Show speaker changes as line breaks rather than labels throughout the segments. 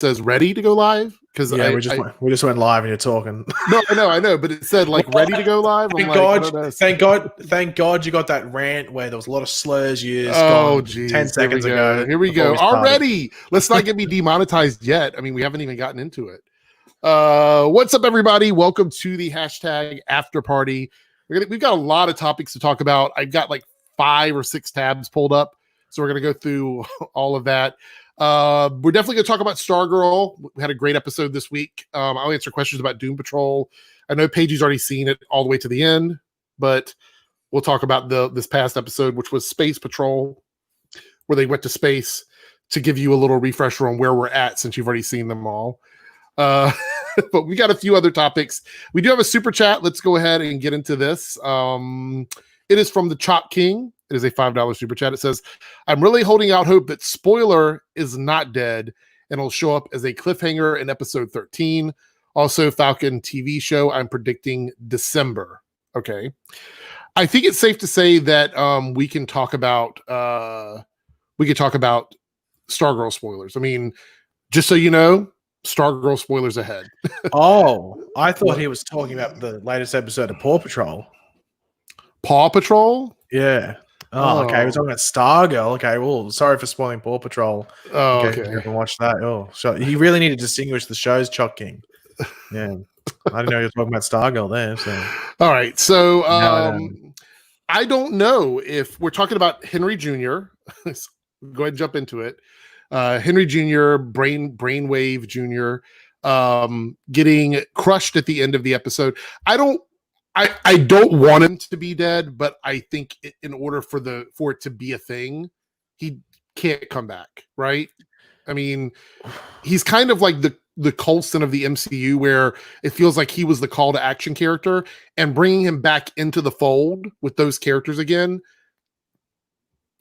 says ready to go live because
we just went live and you're talking.
No, I know, but it said like ready to go live.
Thank God you got that rant where there was a lot of slurs used.
Oh, geez.
10 seconds ago.
Here we go. Already. Let's not get me demonetized yet. I mean, we haven't even gotten into it. What's up, everybody? Welcome to the hashtag after party. We've got a lot of topics to talk about. I've got like 5 or 6 tabs pulled up, so we're going to go through all of that. We're definitely going to talk about Stargirl. We had a great episode this week. I'll answer questions about Doom Patrol. I know Paige's already seen it all the way to the end, but we'll talk about this past episode, which was Space Patrol, where they went to space, to give you a little refresher on where we're at since you've already seen them all. But we got a few other topics. We do have a super chat. Let's go ahead and get into this. It is from the Chop King. It is a $5 super chat. It says, I'm really holding out hope that Spoiler is not dead and will show up as a cliffhanger in episode 13. Also, Falcon TV show, I'm predicting December. Okay. I think it's safe to say that we can talk about Stargirl spoilers. I mean, just so you know, Stargirl spoilers ahead.
Oh, I thought he was talking about the latest episode of Paw Patrol.
Paw Patrol?
Yeah. Oh, okay. We're talking about Stargirl. Okay, well, sorry for spoiling Paw Patrol.
Oh, okay.
You haven't watched that. Oh, so you really need to distinguish the shows, Chuck King. Yeah. I didn't know you were talking about Stargirl there. So.
All right. So I don't know if we're talking about Henry Jr. Go ahead and jump into it. Henry Jr., Brainwave Jr., getting crushed at the end of the episode. I don't want him to be dead, but I think in order for it to be a thing, he can't come back, right? I mean, he's kind of like the Coulson of the MCU, where it feels like he was the call to action character, and bringing him back into the fold with those characters again.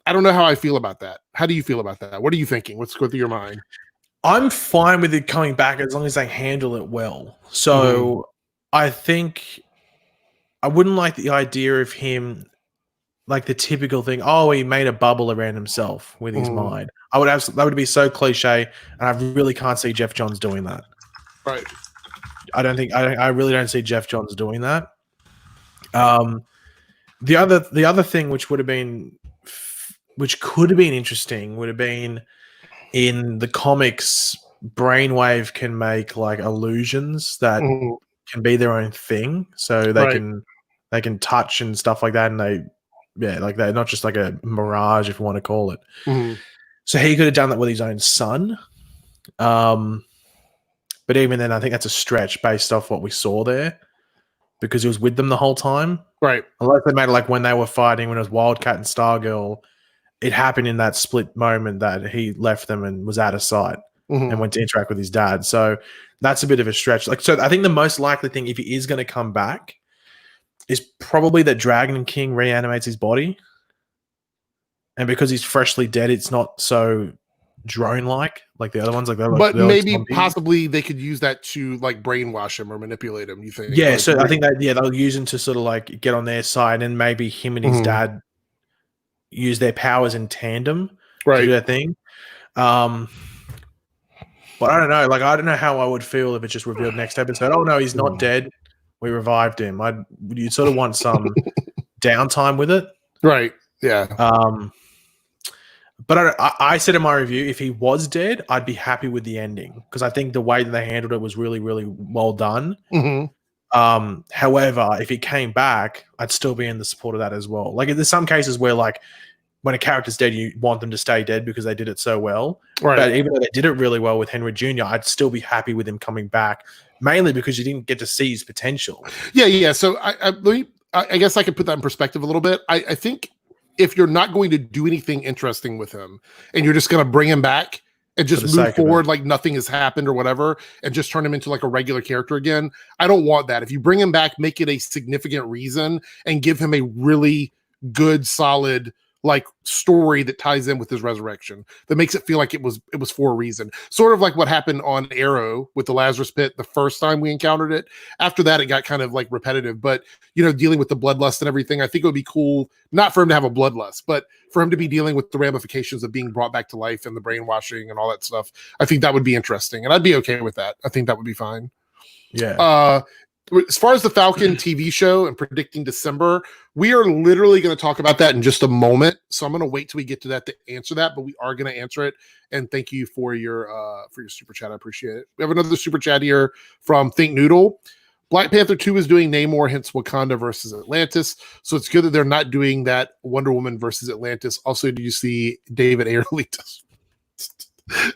I don't know how I feel about that. How do you feel about that? What are you thinking? What's going through your mind?
I'm fine with it coming back as long as they handle it well. So I think I wouldn't like the idea of him, like the typical thing, oh, he made a bubble around himself with his mind. That would be so cliche, and I really can't see Jeff Johns doing that.
Right.
I really don't see Jeff Johns doing that. The other thing which could have been interesting would have been in the comics, Brainwave can make like illusions that can be their own thing, so they can touch and stuff like that, and they're not just like a mirage, if you want to call it. So he could have done that with his own son. But even then, I think that's a stretch based off what we saw there, because he was with them the whole time.
Right.
Unless they made it like when they were fighting, when it was Wildcat and Stargirl, it happened in that split moment that he left them and was out of sight and went to interact with his dad. So that's a bit of a stretch. So I think the most likely thing, if he is going to come back, is probably that Dragon King reanimates his body. And because he's freshly dead, it's not so drone-like like the other ones. But
maybe possibly they could use that to like brainwash him or manipulate him, you think?
Yeah, so I think that they'll use him to sort of like get on their side, and maybe him and his dad use their powers in tandem to do that thing. But I don't know. Like, I don't know how I would feel if it's just revealed next episode. Oh no, he's not dead. We revived him. You sort of want some downtime with it,
right? Yeah.
But I said in my review, if he was dead, I'd be happy with the ending, because I think the way that they handled it was really, really well done. However, if he came back, I'd still be in the support of that as well. Like, there's some cases where, like, when a character's dead, you want them to stay dead because they did it so well. Right. But even though they did it really well with Henry Jr., I'd still be happy with him coming back, mainly because you didn't get to see his potential.
Yeah. So I guess I could put that in perspective a little bit. I think if you're not going to do anything interesting with him and you're just going to bring him back and just move forward like nothing has happened or whatever, and just turn him into like a regular character again, I don't want that. If you bring him back, make it a significant reason and give him a really good, solid like story that ties in with his resurrection, that makes it feel like it was for a reason. Sort of like what happened on Arrow with the Lazarus Pit the first time we encountered it. After that, it got kind of like repetitive, but dealing with the bloodlust and everything, I think it would be cool, not for him to have a bloodlust, but for him to be dealing with the ramifications of being brought back to life and the brainwashing and all that stuff. I think that would be interesting, and I'd be okay with that. I think that would be fine.
Yeah.
As far as the Falcon TV show and predicting December, we are literally going to talk about that in just a moment. So I'm going to wait till we get to that to answer that, but we are going to answer it. And thank you for your super chat. I appreciate it. We have another super chat here from Think Noodle. Black Panther 2 is doing Namor, hence Wakanda versus Atlantis. So it's good that they're not doing that Wonder Woman versus Atlantis. Also, do you see David Ayer leaked?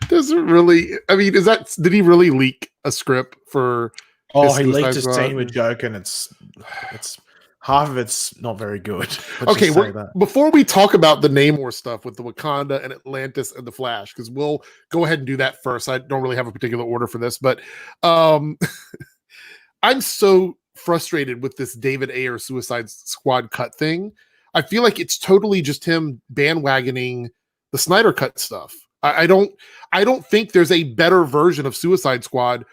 Doesn't really. I mean, did he really leak a script for?
Oh, he leaked a scene with Joker, and it's half of it's not very good.
Okay, before we talk about the Namor stuff with the Wakanda and Atlantis and the Flash, because we'll go ahead and do that first. I don't really have a particular order for this, but I'm so frustrated with this David Ayer Suicide Squad cut thing. I feel like it's totally just him bandwagoning the Snyder cut stuff. I don't think there's a better version of Suicide Squad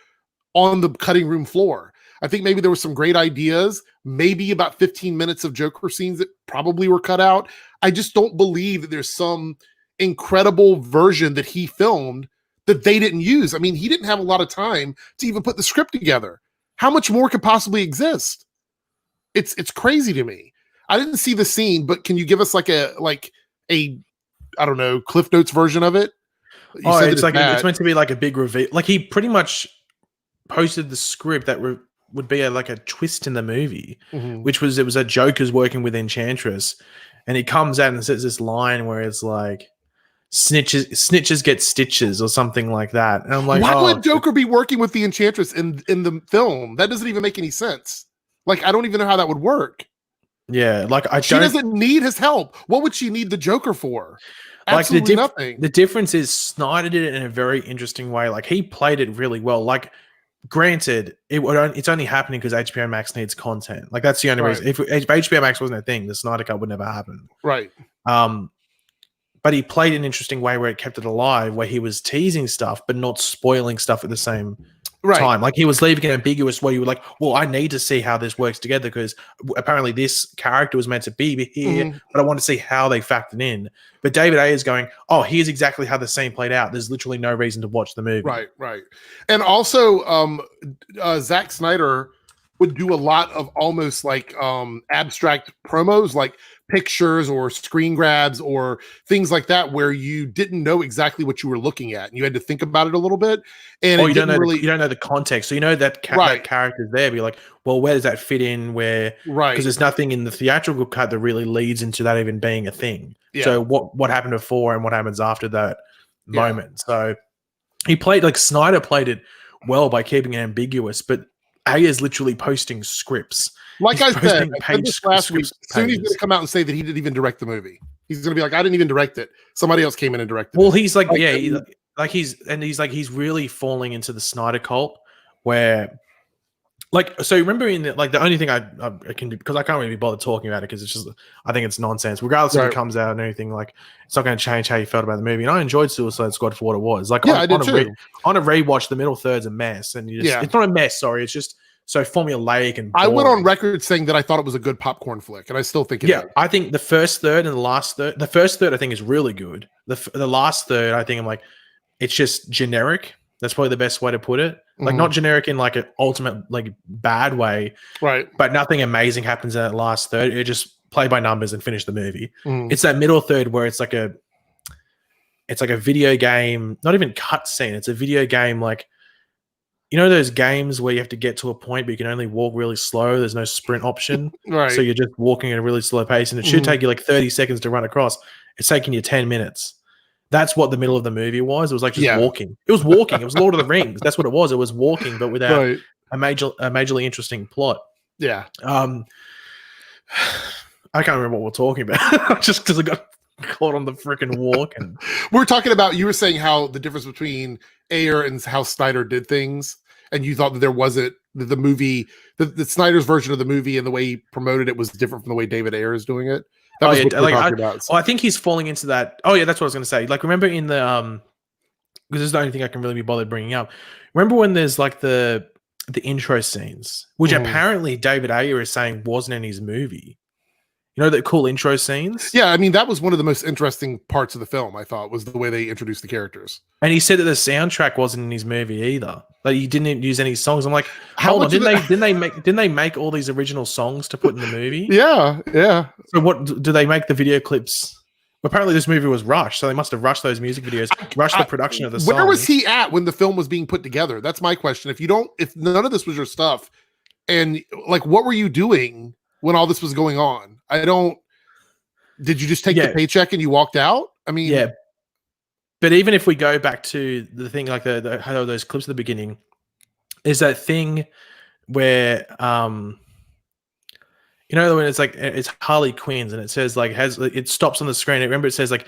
on the cutting room floor. I think maybe there were some great ideas, maybe about 15 minutes of Joker scenes that probably were cut out. I just don't believe that there's some incredible version that he filmed that they didn't use. I mean, he didn't have a lot of time to even put the script together. How much more could possibly exist? It's crazy to me. I didn't see the scene, but can you give us like a I don't know, Cliff Notes version of it?
It's meant to be like a big reveal. Like he pretty much posted the script that would be like a twist in the movie, which was it was a Joker's working with Enchantress, and he comes out and says this line where it's like snitches get stitches or something like that. And I'm like,
why would Joker be working with the Enchantress in the film? That doesn't even make any sense. Like, I don't even know how that would work.
Yeah, like
she doesn't need his help. What would she need the Joker for? Absolutely nothing.
The difference is Snyder did it in a very interesting way. Like he played it really well. Like, granted, it's only happening because HBO Max needs content. Like that's the only reason. If HBO Max wasn't a thing, the Snyder Cut would never happen.
Right.
But he played an interesting way where it kept it alive, where he was teasing stuff but not spoiling stuff at the same time. Like he was leaving it ambiguous where you were like, well, I need to see how this works together because apparently this character was meant to be here, but I want to see how they factored in. But David Ayer is going, oh, here's exactly how the scene played out. There's literally no reason to watch the movie.
Right. And also, Zack Snyder would do a lot of almost like abstract promos, like pictures or screen grabs or things like that, where you didn't know exactly what you were looking at and you had to think about it a little bit. And
you don't know the context, so you know that that character's there. But you're like, well, where does that fit in? Because there's nothing in the theatrical cut that really leads into that even being a thing. Yeah. So what happened before and what happens after that moment? So Snyder played it well by keeping it ambiguous, but Ayer's literally posting scripts.
Like I said this last week, soon he's going to come out and say that he didn't even direct the movie. He's going to be like, I didn't even direct it. Somebody else came in and directed it.
Well, he's like, he's really falling into the Snyder cult where, like, so remember the only thing I can do, because I can't really be bothered talking about it because it's just, I think it's nonsense. Regardless if it comes out and anything, like, it's not going to change how you felt about the movie. And I enjoyed Suicide Squad for what it was. Like,
I did too.
On a rewatch, the middle third's a mess, and it's not a mess. Sorry, it's just so formulaic and boring. I
went on record saying that I thought it was a good popcorn flick, and I still think it is.
I think the first third and the last third, the first third I think is really good. The last third, I think I'm like, it's just generic. That's probably the best way to put it. Like not generic in like an ultimate like bad way,
right?
But nothing amazing happens in that last third. It just play by numbers and finish the movie. It's that middle third where it's like a video game, not even cutscene. It's a video game like, you know those games where you have to get to a point but you can only walk really slow. There's no sprint option,
right?
So you're just walking at a really slow pace, and it should take you like 30 seconds to run across. It's taking you 10 minutes. That's what the middle of the movie was. It was like just walking. It was walking. It was Lord of the Rings. That's what it was. It was walking, but without a majorly interesting plot.
Yeah.
I can't remember what we're talking about just because I got caught on the freaking walk. And
we're talking about, you were saying how the difference between Ayer and how Snyder did things, and you thought that there wasn't the Snyder's version of the movie and the way he promoted it was different from the way David Ayer is doing it. That was what we're talking about.
I think he's falling into that. Oh yeah, that's what I was going to say. Like, remember in the because this is the only thing I can really be bothered bringing up. Remember when there's like the intro scenes, which apparently David Ayer is saying wasn't in his movie. You know, the cool intro scenes?
Yeah, I mean, that was one of the most interesting parts of the film, I thought, was the way they introduced the characters.
And he said that the soundtrack wasn't in his movie either. Like, he didn't use any songs. I'm like, hold on, didn't they make all these original songs to put in the movie?
Yeah.
So what do they make the video clips? Apparently this movie was rushed, so they must have rushed those music videos, rushed the production of the songs.
Where was he at when the film was being put together? That's my question. If none of this was your stuff, and like, what were you doing when all this was going on? Did you just take the paycheck and you walked out? I mean,
yeah. But even if we go back to the thing, like how those clips at the beginning, is that thing where, you know, when it's like, it's Harley Quinn's and it says like, it stops on the screen. Remember it says like,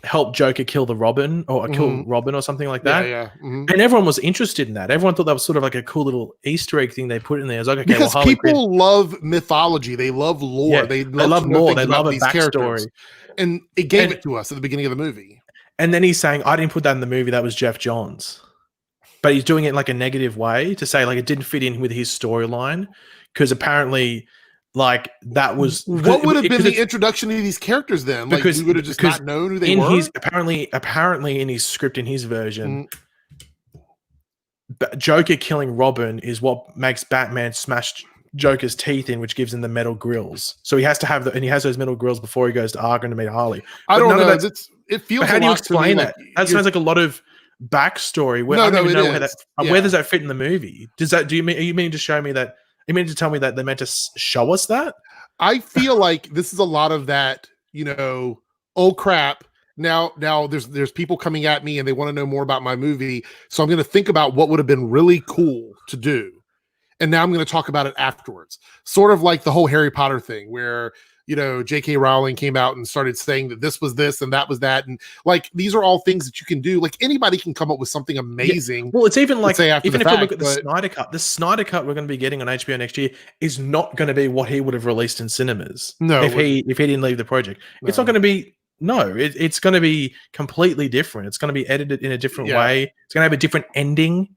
help Joker kill the Robin or kill Robin or something like that.
Yeah.
And everyone was interested in that. Everyone thought that was sort of like a cool little Easter egg thing they put in there. It was like, okay,
because people love mythology, they love lore,
yeah, they love lore, they love a backstory,
and it gave it to us at the beginning of the movie.
And then he's saying, I didn't put that in the movie, that was Jeff Johns. But he's doing it in like a negative way to say like it didn't fit in with his storyline because apparently like that was
what would have been the introduction to these characters then? Like we would have just not known who they were.
Apparently in his script, in his version, Joker killing Robin is what makes Batman smash Joker's teeth in, which gives him the metal grills. So he has to have and he has those metal grills before he goes to Arkham to meet Harley.
I don't know. It feels.
How do you explain that? That sounds like a lot of backstory. Where I don't even know where does that fit in the movie? Are you mean to show me that? You mean to tell me that they meant to show us that?
I feel like this is a lot of that, you know, oh crap. Now there's people coming at me and they want to know more about my movie. So I'm going to think about what would have been really cool to do. And now I'm going to talk about it afterwards. Sort of like the whole Harry Potter thing where, you know, J.K. Rowling came out and started saying that this was this and that was that. And like, these are all things that you can do. Like anybody can come up with something amazing.
Yeah. Well, it's even like, even if we look at
the
Snyder Cut we're going to be getting on HBO next year is not going to be what he would have released in cinemas.
No.
If he didn't leave the project. No. It's not going to be, it's going to be completely different. It's going to be edited in a different way. It's going to have a different ending.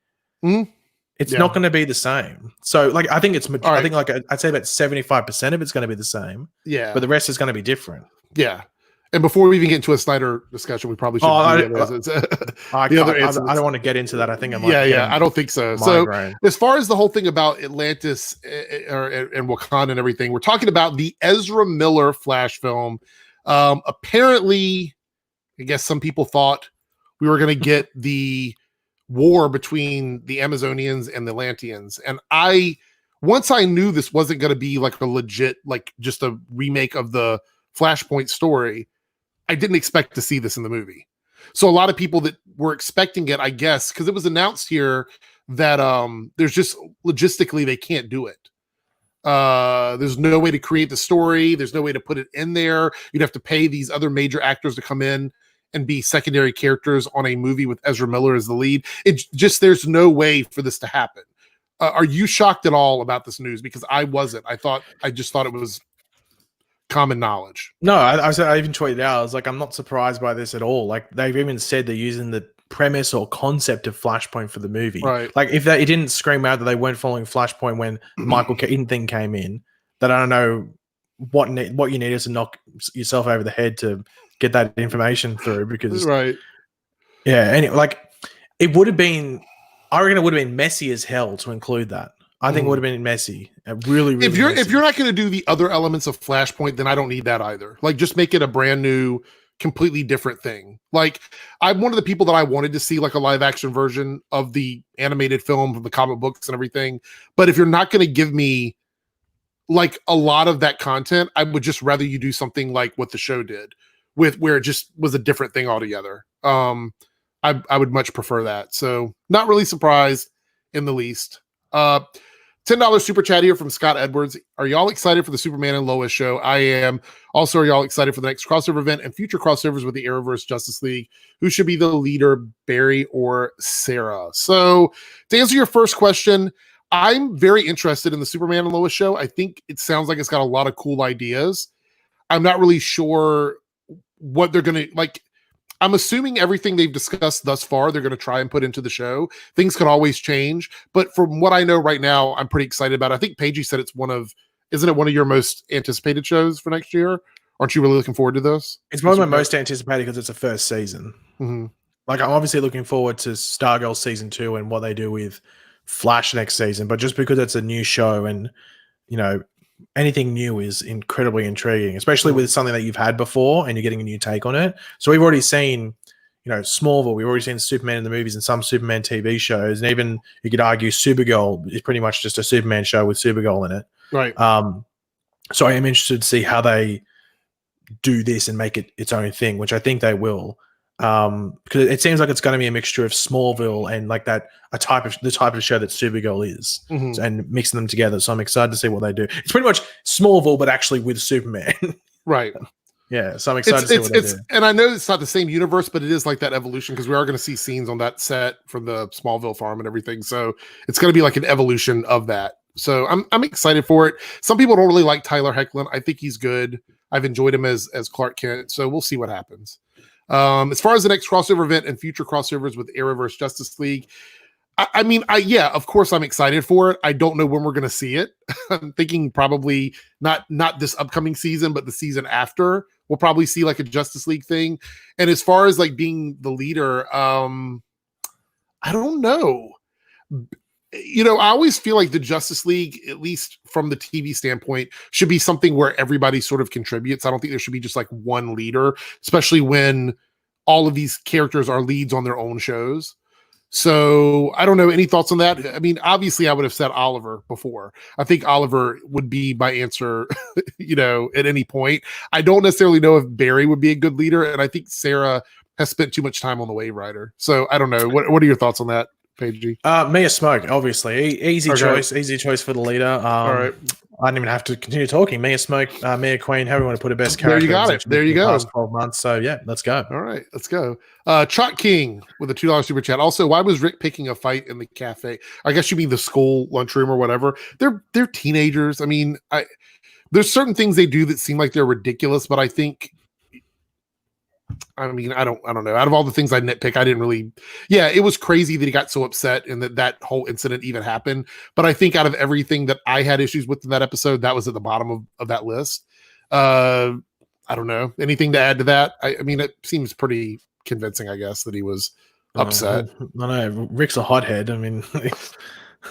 It's not going to be the same. So, like, I think I think like I'd say about 75% of it's going to be the same.
Yeah,
but the rest is going to be different.
Yeah. And before we even get into a Snyder discussion, we probably should.
I don't want to get into that. I think I might.
I don't think so. So, as far as the whole thing about Atlantis and Wakanda and everything, we're talking about the Ezra Miller Flash film. Apparently, I guess some people thought we were going to get the war between the Amazonians and the Atlanteans. And once I knew this wasn't going to be like a legit, like just a remake of the Flashpoint story, I didn't expect to see this in the movie. So a lot of people that were expecting it, I guess, because it was announced here that there's just logistically they can't do it. There's no way to create the story. There's no way to put it in there. You'd have to pay these other major actors to come in and be secondary characters on a movie with Ezra Miller as the lead. It just, there's no way for this to happen. Are you shocked at all about this news? Because I wasn't. I just thought it was common knowledge.
No, I even tweeted out. I was like, I'm not surprised by this at all. Like they've even said they're using the premise or concept of Flashpoint for the movie.
Right.
Like if it didn't scream out that they weren't following Flashpoint when Michael Keaton thing came in, that I don't know what you need is to knock yourself over the head to get that information through, because anyway, like it would have been, I reckon it would have been messy as hell to include that. I think it would have been messy. Really
if you're not going to do the other elements of Flashpoint, then I don't need that either. Like just make it a brand new, completely different thing. Like I'm one of the people that I wanted to see like a live action version of the animated film from the comic books and everything. But if you're not going to give me like a lot of that content, I would just rather you do something like what the show did, with where it just was a different thing altogether. I would much prefer that. So not really surprised in the least. $10 super chat here from Scott Edwards. Are y'all excited for the Superman and Lois show? I am. Also, are y'all excited for the next crossover event and future crossovers with the Arrowverse Justice League? Who should be the leader, Barry or Sarah? So to answer your first question, I'm very interested in the Superman and Lois show. I think it sounds like it's got a lot of cool ideas. I'm not really sure what they're going to like. I'm assuming everything they've discussed thus far, they're going to try and put into the show. Things could always change, but from what I know right now, I'm pretty excited about it. I think Paigey said isn't it one of your most anticipated shows for next year? Aren't you really looking forward to this?
It's one of my most anticipated because it's the first season.
Mm-hmm.
Like, I'm obviously looking forward to Stargirl season 2 and what they do with Flash next season, but just because it's a new show and, you know, anything new is incredibly intriguing, especially with something that you've had before and you're getting a new take on it. So we've already seen, you know, Smallville, we've already seen Superman in the movies and some Superman TV shows, and even you could argue Supergirl is pretty much just a Superman show with Supergirl in it.
Right.
So I am interested to see how they do this and make it its own thing, which I think they will. Because it seems like it's going to be a mixture of Smallville and like the type of show that Supergirl is, and mixing them together. So I'm excited to see what they do. It's pretty much Smallville, but actually with Superman.
Right.
Yeah. So I'm excited to see what they do.
And I know it's not the same universe, but it is like that evolution because we are going to see scenes on that set from the Smallville farm and everything. So it's going to be like an evolution of that. So I'm excited for it. Some people don't really like Tyler Hoechlin. I think he's good. I've enjoyed him as Clark Kent. So we'll see what happens. As far as the next crossover event and future crossovers with Arrowverse Justice League, I mean, of course I'm excited for it. I don't know when we're going to see it. I'm thinking probably not this upcoming season, but the season after we'll probably see like a Justice League thing. And as far as like being the leader, I don't know. You know, I always feel like the Justice League, at least from the TV standpoint, should be something where everybody sort of contributes. I don't think there should be just like one leader, especially when all of these characters are leads on their own shows. So I don't know. Any thoughts on that? I mean, obviously I would have said Oliver before. I think Oliver would be my answer, you know, at any point. I don't necessarily know if Barry would be a good leader. And I think Sarah has spent too much time on the Wave Rider. So I don't know. What are your thoughts on that, Paigey?
Mia Smoke, obviously. Easy choice for the leader. All right. I didn't even have to continue talking. Mia Smoke, Mia Queen, however you want to put a best character.
There you got it. There you go.
Past 12 months. So yeah, let's go.
All right, let's go. Chalk King with a $2 super chat. Also, why was Rick picking a fight in the cafe? I guess you mean the school lunchroom or whatever. They're teenagers. I mean, there's certain things they do that seem like they're ridiculous, but I think, I mean, I don't know. Out of all the things I nitpick, I didn't really. Yeah, it was crazy that he got so upset and that whole incident even happened. But I think out of everything that I had issues with in that episode, that was at the bottom of that list. I don't know. Anything to add to that? I mean, it seems pretty convincing, I guess, that he was upset.
I know. Rick's a hothead. I mean,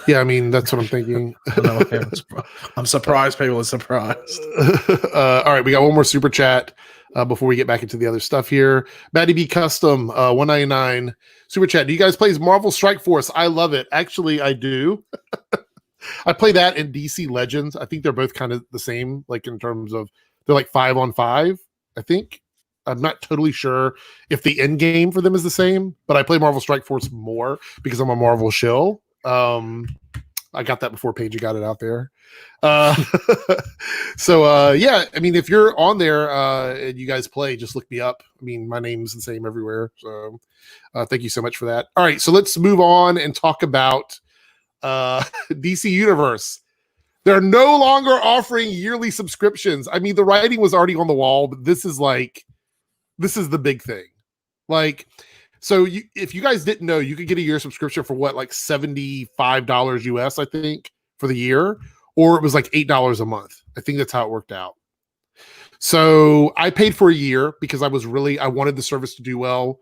yeah, I mean, that's what I'm thinking.
I'm surprised people are surprised.
All right, we got one more super chat. Before we get back into the other stuff here. Maddie B Custom, 199 super chat. Do you guys play Marvel Strike Force? I love it. Actually, I do. I play that in DC Legends. I think they're both kind of the same, like in terms of they're like 5-on-5, I think. I'm not totally sure if the end game for them is the same, but I play Marvel Strike Force more because I'm a Marvel shill. I got that before Paige got it out there. So yeah, I mean, if you're on there and you guys play, just look me up. I mean, my name's the same everywhere. So thank you so much for that. All right, so let's move on and talk about DC Universe. They're no longer offering yearly subscriptions. I mean, the writing was already on the wall, but this is the big thing. Like, so if you guys didn't know, you could get a year subscription for what, like $75 US, I think, for the year, or it was like $8 a month. I think that's how it worked out. So I paid for a year because I wanted the service to do well,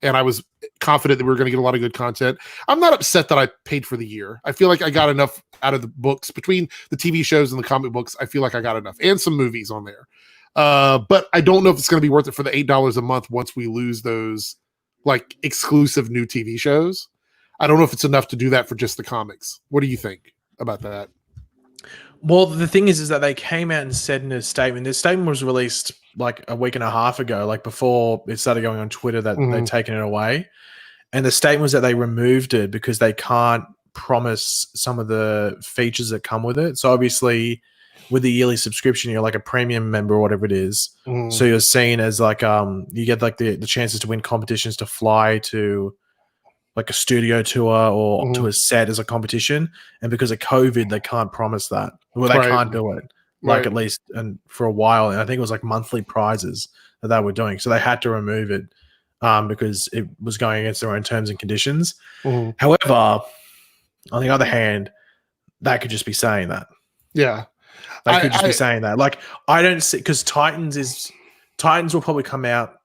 and I was confident that we were going to get a lot of good content. I'm not upset that I paid for the year. I feel like I got enough out of the books between the TV shows and the comic books. I feel like I got enough, and some movies on there. But I don't know if it's going to be worth it for the $8 a month once we lose those like exclusive new TV shows. I don't know if it's enough to do that for just the comics. What do you think about that?
Well, the thing is that they came out and said in a statement, this statement was released like a week and a half ago, like before it started going on Twitter that they'd taken it away. And the statement was that they removed it because they can't promise some of the features that come with it. So obviously with the yearly subscription, you're like a premium member or whatever it is. So you're seen as like, you get like the chances to win competitions to fly to like a studio tour or to a set as a competition. And because of COVID, they can't promise that. Well, they can't do it. like at least and for a while. And I think it was like monthly prizes that they were doing. So they had to remove it because it was going against their own terms and conditions.
Mm-hmm.
However, on the other hand, they could just be saying that.
Yeah.
They could just be saying that. Like, I don't see, because Titans will probably come out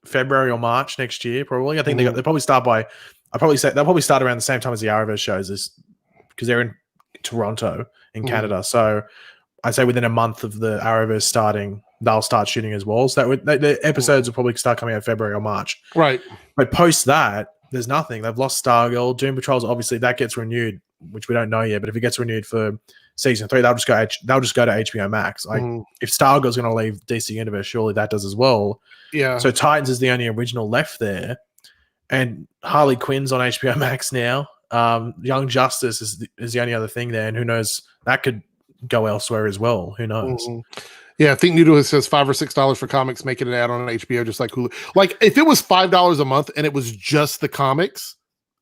February or March next year, probably. I think they probably start by, they'll probably start around the same time as the Arrowverse shows, because they're in Toronto in Canada. So I'd say within a month of the Arrowverse starting, they'll start shooting as well. So the episodes will probably start coming out February or March.
Right.
But post that, there's nothing. They've lost Stargirl. Doom Patrol's obviously, that gets renewed, which we don't know yet. But if it gets renewed for season 3, they'll just go to HBO Max. Like if Stargirl's going to leave DC Universe, surely that does as well. Yeah. So Titans is the only original left there, and Harley Quinn's on HBO Max now. Young Justice is the only other thing there, and who knows, that could go elsewhere as well. Who knows?
Yeah, I think Noodle says $5 or $6 for comics, making an add-on on HBO, just like Hulu. Like, if it was $5 a month and it was just the comics,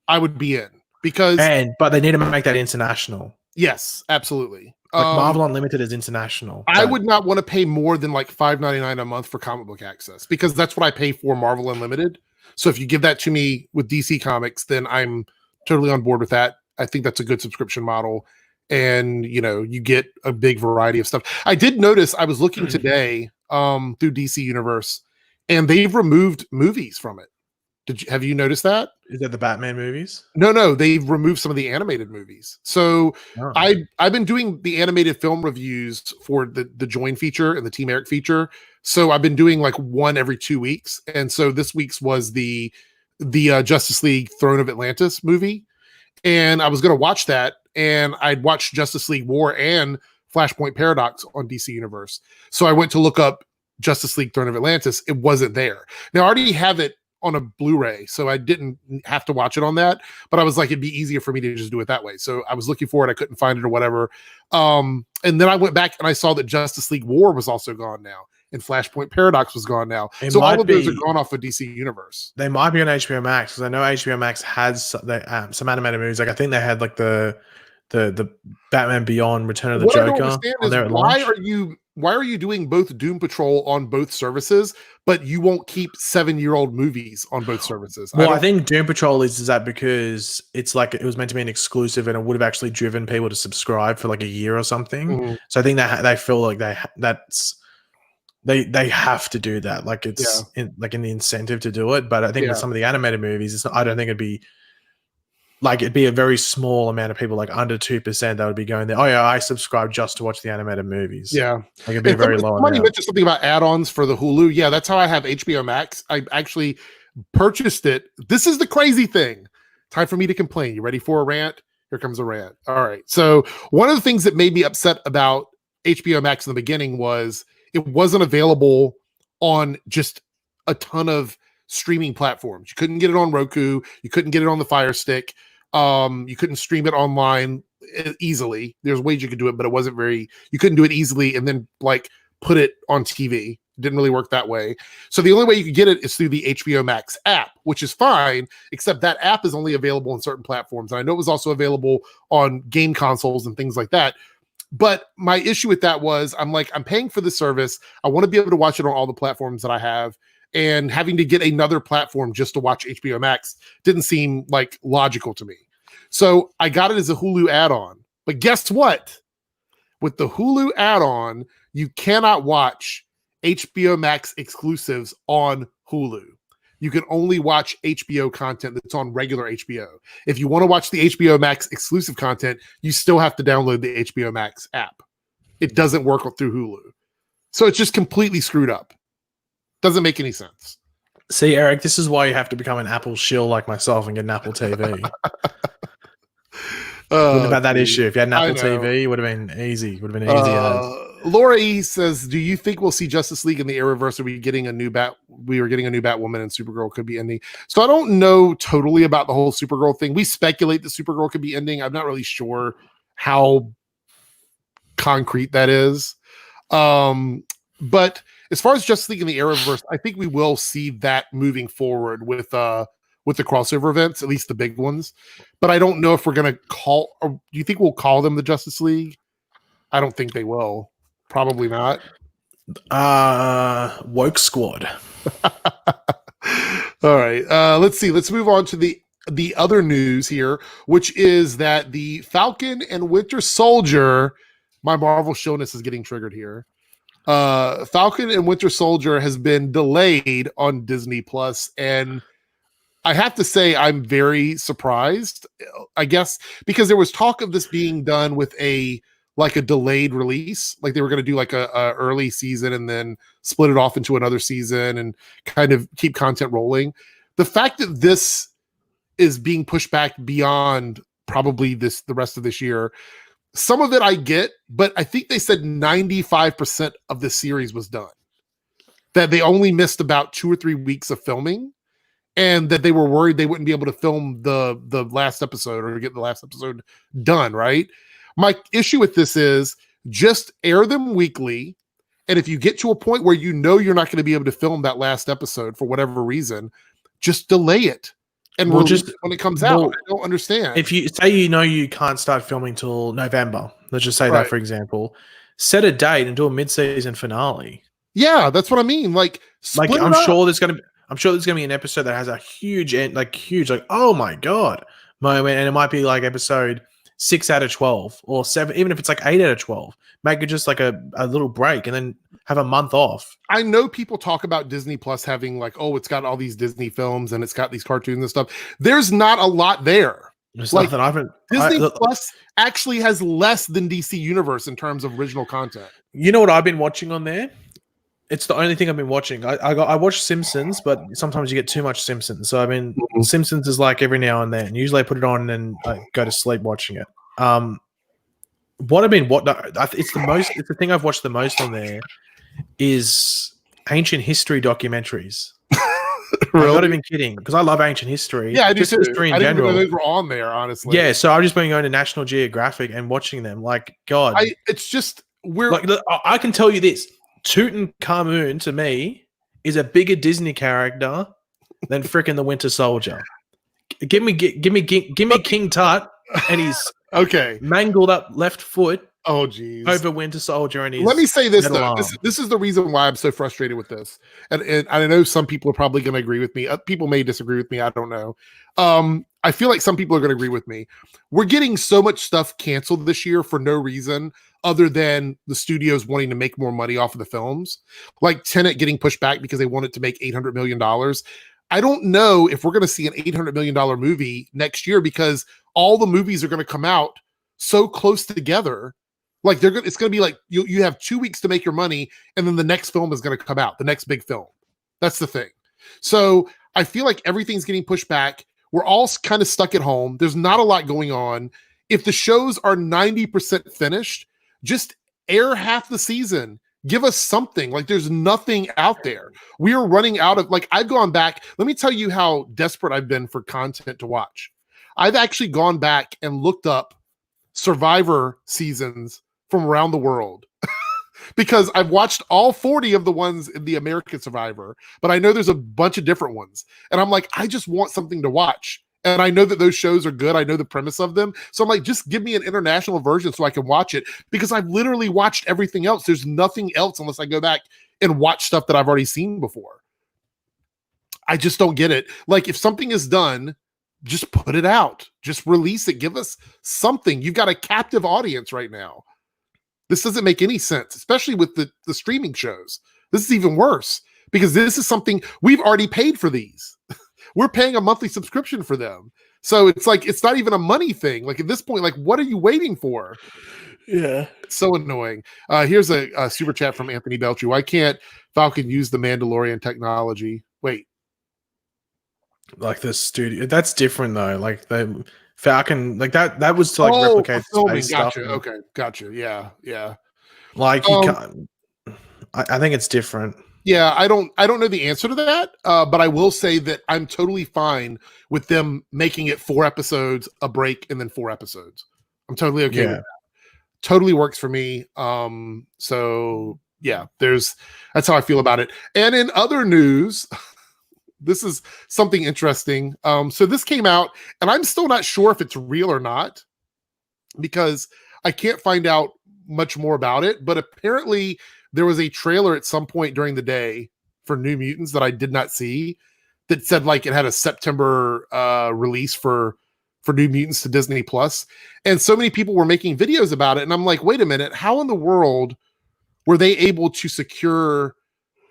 I would be in, because
but they need to make that international.
Yes, absolutely.
Like Marvel Unlimited is international.
I would not want to pay more than like $5.99 a month for comic book access, because that's what I pay for Marvel Unlimited. So if you give that to me with DC Comics, then I'm totally on board with that. I think that's a good subscription model. And, you get a big variety of stuff. I did notice, I was looking today through DC Universe, and they've removed movies from it. Have you noticed that?
Is that the Batman movies?
No, they've removed some of the animated movies. So I've been doing the animated film reviews for the Join feature and the Team Airrick feature. So I've been doing like one every 2 weeks. And so this week's was the Justice League Throne of Atlantis movie. And I was going to watch that, and I'd watched Justice League War and Flashpoint Paradox on DC Universe. So I went to look up Justice League Throne of Atlantis. It wasn't there. Now, I already have it on a Blu-ray, so I didn't have to watch it on that, but I was like, it'd be easier for me to just do it that way. So I was looking for it. I couldn't find it or whatever. And then I went back and I saw that Justice League War was also gone now, and Flashpoint Paradox was gone now. So all of those are gone off of DC Universe. They
might be on HBO Max, because I know HBO Max has some animated movies. Like I think they had like the Batman Beyond, Return of the Joker on there at launch.
Why are you doing both Doom Patrol on both services, but you won't keep 7-year-old movies on both services?
Well, I think Doom Patrol is that because it's like, it was meant to be an exclusive, and it would have actually driven people to subscribe for like a year or something. So I think that they feel like they have to do that. Like it's in the incentive to do it. But I think with some of the animated movies, I don't think it'd be a very small amount of people, like under 2%, that would be going there. Oh yeah, I subscribe just to watch the animated movies.
Yeah,
like it'd be very low.
Somebody mentioned something about add-ons for the Hulu. Yeah, that's how I have HBO Max. I actually purchased it. This is the crazy thing. Time for me to complain. You ready for a rant? Here comes a rant. All right. So one of the things that made me upset about HBO Max in the beginning was it wasn't available on just a ton of streaming platforms. You couldn't get it on Roku. You couldn't get it on the Fire Stick. You couldn't stream it online easily. There's ways you could do it, but you couldn't do it easily and then like put it on TV. It didn't really work that way. So the only way you could get it is through the HBO Max app, which is fine, except that app is only available on certain platforms. And I know it was also available on game consoles and things like that. But my issue with that was, I'm paying for the service. I want to be able to watch it on all the platforms that I have. And having to get another platform just to watch HBO Max didn't seem like logical to me. So I got it as a Hulu add-on. But guess what? With the Hulu add-on, you cannot watch HBO Max exclusives on Hulu. You can only watch HBO content that's on regular HBO. If you want to watch the HBO Max exclusive content, you still have to download the HBO Max app. It doesn't work through Hulu. So it's just completely screwed up. Doesn't make any sense.
See, Eric, this is why you have to become an Apple shill like myself and get an Apple TV. Wouldn't have had that issue. If you had an Apple TV, it would have been easy. Would have been easy.
Laura E says, "Do you think we'll see Justice League in the Arrowverse? Are we getting a new We were getting a new Batwoman, and Supergirl could be ending." So I don't know totally about the whole Supergirl thing. We speculate that Supergirl could be ending. I'm not really sure how concrete that is. But as far as Justice League in the Arrowverse, I think we will see that moving forward with the crossover events, at least the big ones. But I don't know if we're going to do you think we'll call them the Justice League? I don't think they will. Probably not.
Woke Squad.
All right. Let's see. Let's move on to the other news here, which is that the Falcon and Winter Soldier, my Marvel showness is getting triggered here. Falcon and Winter Soldier has been delayed on Disney Plus, and I have to say I'm very surprised. I guess because there was talk of this being done with a delayed release, like they were going to do like a early season and then split it off into another season and kind of keep content rolling. The fact that this is being pushed back beyond probably the rest of this year, some of it I get, but I think they said 95% of the series was done. That they only missed about 2 or 3 weeks of filming, and that they were worried they wouldn't be able to film the last episode or get the last episode done, right? My issue with this is just air them weekly, and if you get to a point where you know you're not going to be able to film that last episode for whatever reason, just delay it. And we'll just when it comes out, I don't understand.
If you say you can't start filming till November, let's just say that for example, set a date and do a mid-season finale.
Yeah, that's what I mean.
I'm sure there's gonna be an episode that has a huge oh my god moment, and it might be like episode 6 out of 12 or 7, even if it's like 8 out of 12. Make it just like a little break and then have a month off.
I know people talk about Disney Plus having it's got all these Disney films and it's got these cartoons and stuff. There's not a lot there.
There's nothing I haven't.
Disney Plus actually has less than DC Universe in terms of original content.
You know what I've been watching on there? It's the only thing I've been watching. I watch Simpsons, but sometimes you get too much Simpsons. So I mean, Simpsons is like every now and then. Usually I put it on and then I go to sleep watching it. It's the thing I've watched the most on there is ancient history documentaries. Really? I'm not even kidding, because I love ancient history.
Yeah, I do
just
too.
History in
I didn't
general.
know those were on there, honestly.
Yeah, so I've just been going to National Geographic and watching them. Like, God,
it's just we're
like, I can tell you this: Tutankhamun to me is a bigger Disney character than freaking the Winter Soldier. Give me King Tut and his mangled up left foot.
Oh, geez.
Over Winter Soldier and his.
Let me say this though. This is the reason why I'm so frustrated with this, and I know some people are probably going to agree with me. People may disagree with me. I don't know. I feel like some people are going to agree with me. We're getting so much stuff canceled this year for no reason other than the studios wanting to make more money off of the films, like Tenet getting pushed back because they wanted to make $800 million. I don't know if we're going to see an $800 million movie next year because all the movies are going to come out so close together. Like it's going to be like you have 2 weeks to make your money, and then the next film is going to come out, the next big film. That's the thing. So I feel like everything's getting pushed back. We're all kind of stuck at home. There's not a lot going on. If the shows are 90% finished, just air half the season. Give us something. Like there's nothing out there. We are running out of I've gone back. Let me tell you how desperate I've been for content to watch. I've actually gone back and looked up Survivor seasons from around the world because I've watched all 40 of the ones in the American Survivor, but I know there's a bunch of different ones. And I'm like, I just want something to watch. And I know that those shows are good. I know the premise of them. So I'm like, just give me an international version so I can watch it, because I've literally watched everything else. There's nothing else unless I go back and watch stuff that I've already seen before. I just don't get it. Like if something is done, just put it out. Just release it. Give us something. You've got a captive audience right now. This doesn't make any sense, especially with the streaming shows. This is even worse because this is something we've already paid for these. We're paying a monthly subscription for them. So it's like, it's not even a money thing. Like at this point, like, what are you waiting for?
Yeah.
It's so annoying. Here's a super chat from Anthony Beltry. Why can't Falcon use the Mandalorian technology? Wait.
Like the studio. That's different though. Like the Falcon, like that was to like replicate space
gotcha.
stuff.
Okay, gotcha. Yeah.
Like you can't. I think it's different.
Yeah, I don't know the answer to that, but I will say that I'm totally fine with them making it 4 episodes, a break, and then 4 episodes. I'm totally okay with that. Totally works for me. So yeah, that's how I feel about it. And in other news, this is something interesting. So this came out, and I'm still not sure if it's real or not, because I can't find out much more about it, but apparently there was a trailer at some point during the day for New Mutants that I did not see that said like it had a September release for New Mutants to Disney Plus. And so many people were making videos about it. And I'm like, wait a minute, how in the world were they able to secure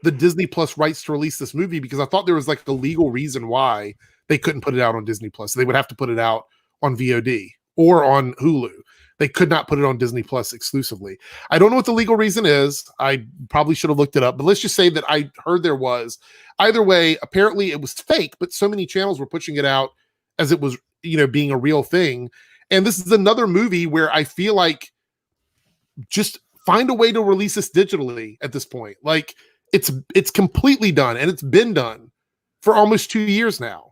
the Disney Plus rights to release this movie? Because I thought there was like a legal reason why they couldn't put it out on Disney Plus. They would have to put it out on VOD or on Hulu. They could not put it on Disney Plus exclusively. I don't know what the legal reason is. I probably should have looked it up, but let's just say that I heard there was. Either way, apparently it was fake, but so many channels were pushing it out as it was, being a real thing. And this is another movie where I feel like just find a way to release this digitally at this point. Like it's completely done, and it's been done for almost 2 years now.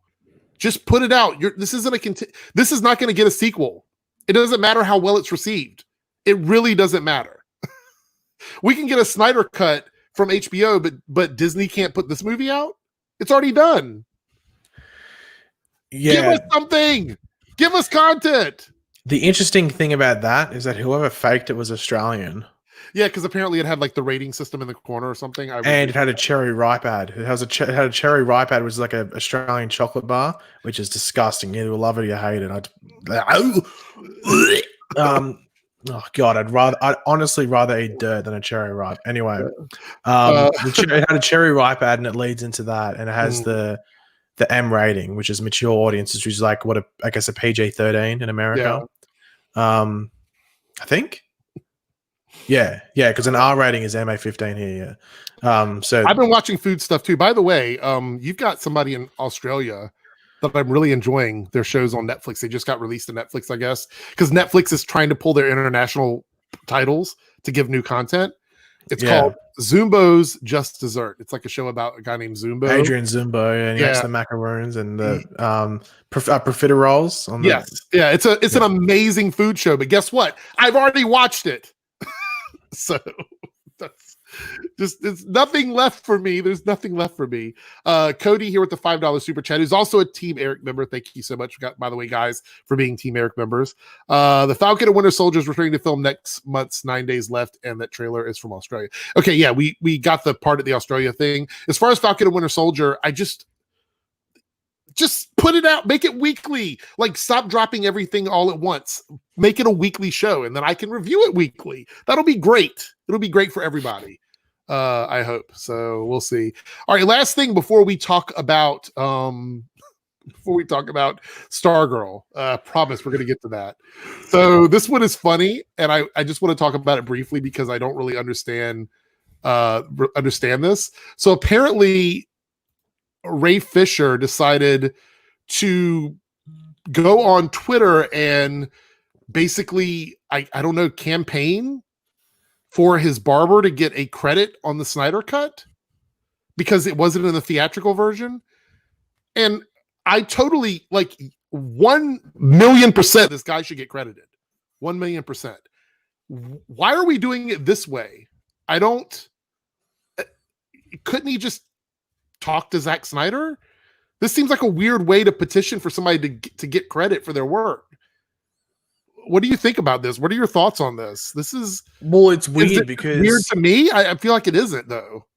Just put it out. This is not going to get a sequel. It doesn't matter how well it's received. It really doesn't matter. We can get a Snyder cut from HBO, but Disney can't put this movie out. It's already done.
Yeah.
Give us something. Give us content.
The interesting thing about that is that whoever faked it was Australian.
Yeah, because apparently it had like the rating system in the corner or something.
And it had a cherry ripe ad. It had a cherry ripe ad, which is like an Australian chocolate bar, which is disgusting. You either love it or you hate it. Oh God, I'd honestly rather eat dirt than a cherry ripe. Anyway, it had a cherry ripe ad, and it leads into that, and it has the M rating, which is mature audiences, which is like I guess a PG-13 in America. Yeah. I think. Yeah, because an R rating is MA-15 here. Yeah. So
I've been watching food stuff too. By the way, you've got somebody in Australia that I'm really enjoying their shows on Netflix. They just got released to Netflix, I guess, because Netflix is trying to pull their international titles to give new content. It's called Zumbo's Just Dessert. It's like a show about a guy named Zumbo.
Adrian Zumbo, and he makes the macaroons and the profiteroles.
It's an amazing food show. But guess what? I've already watched it. So that's it's nothing left for me. There's nothing left for me. Cody here with the $5 super chat, who's also a Team Airrick member. Thank you so much, by the way, guys, for being Team Airrick members. The Falcon and Winter Soldier is returning to film next month's 9 Days Left, and that trailer is from Australia. Okay, yeah, we got the part of the Australia thing. As far as Falcon and Winter Soldier, I just put it out, make it weekly. Like, stop dropping everything all at once. Make it a weekly show, and then I can review it weekly. That'll be great. It'll be great for everybody. I hope. So we'll see. All right, last thing before we talk about Stargirl. Promise we're gonna get to that. So this one is funny, and I just want to talk about it briefly because I don't really understand this. So apparently Ray Fisher decided to go on Twitter and basically, I don't know, campaign for his barber to get a credit on the Snyder Cut because it wasn't in the theatrical version. And I totally, 1,000,000% this guy should get credited. 1,000,000%. Why are we doing it this way? Couldn't he just talk to Zack Snyder? This seems like a weird way to petition for somebody to get credit for their work. What do you think about this? What are your thoughts on this? It's weird because weird to me. I feel like it isn't though.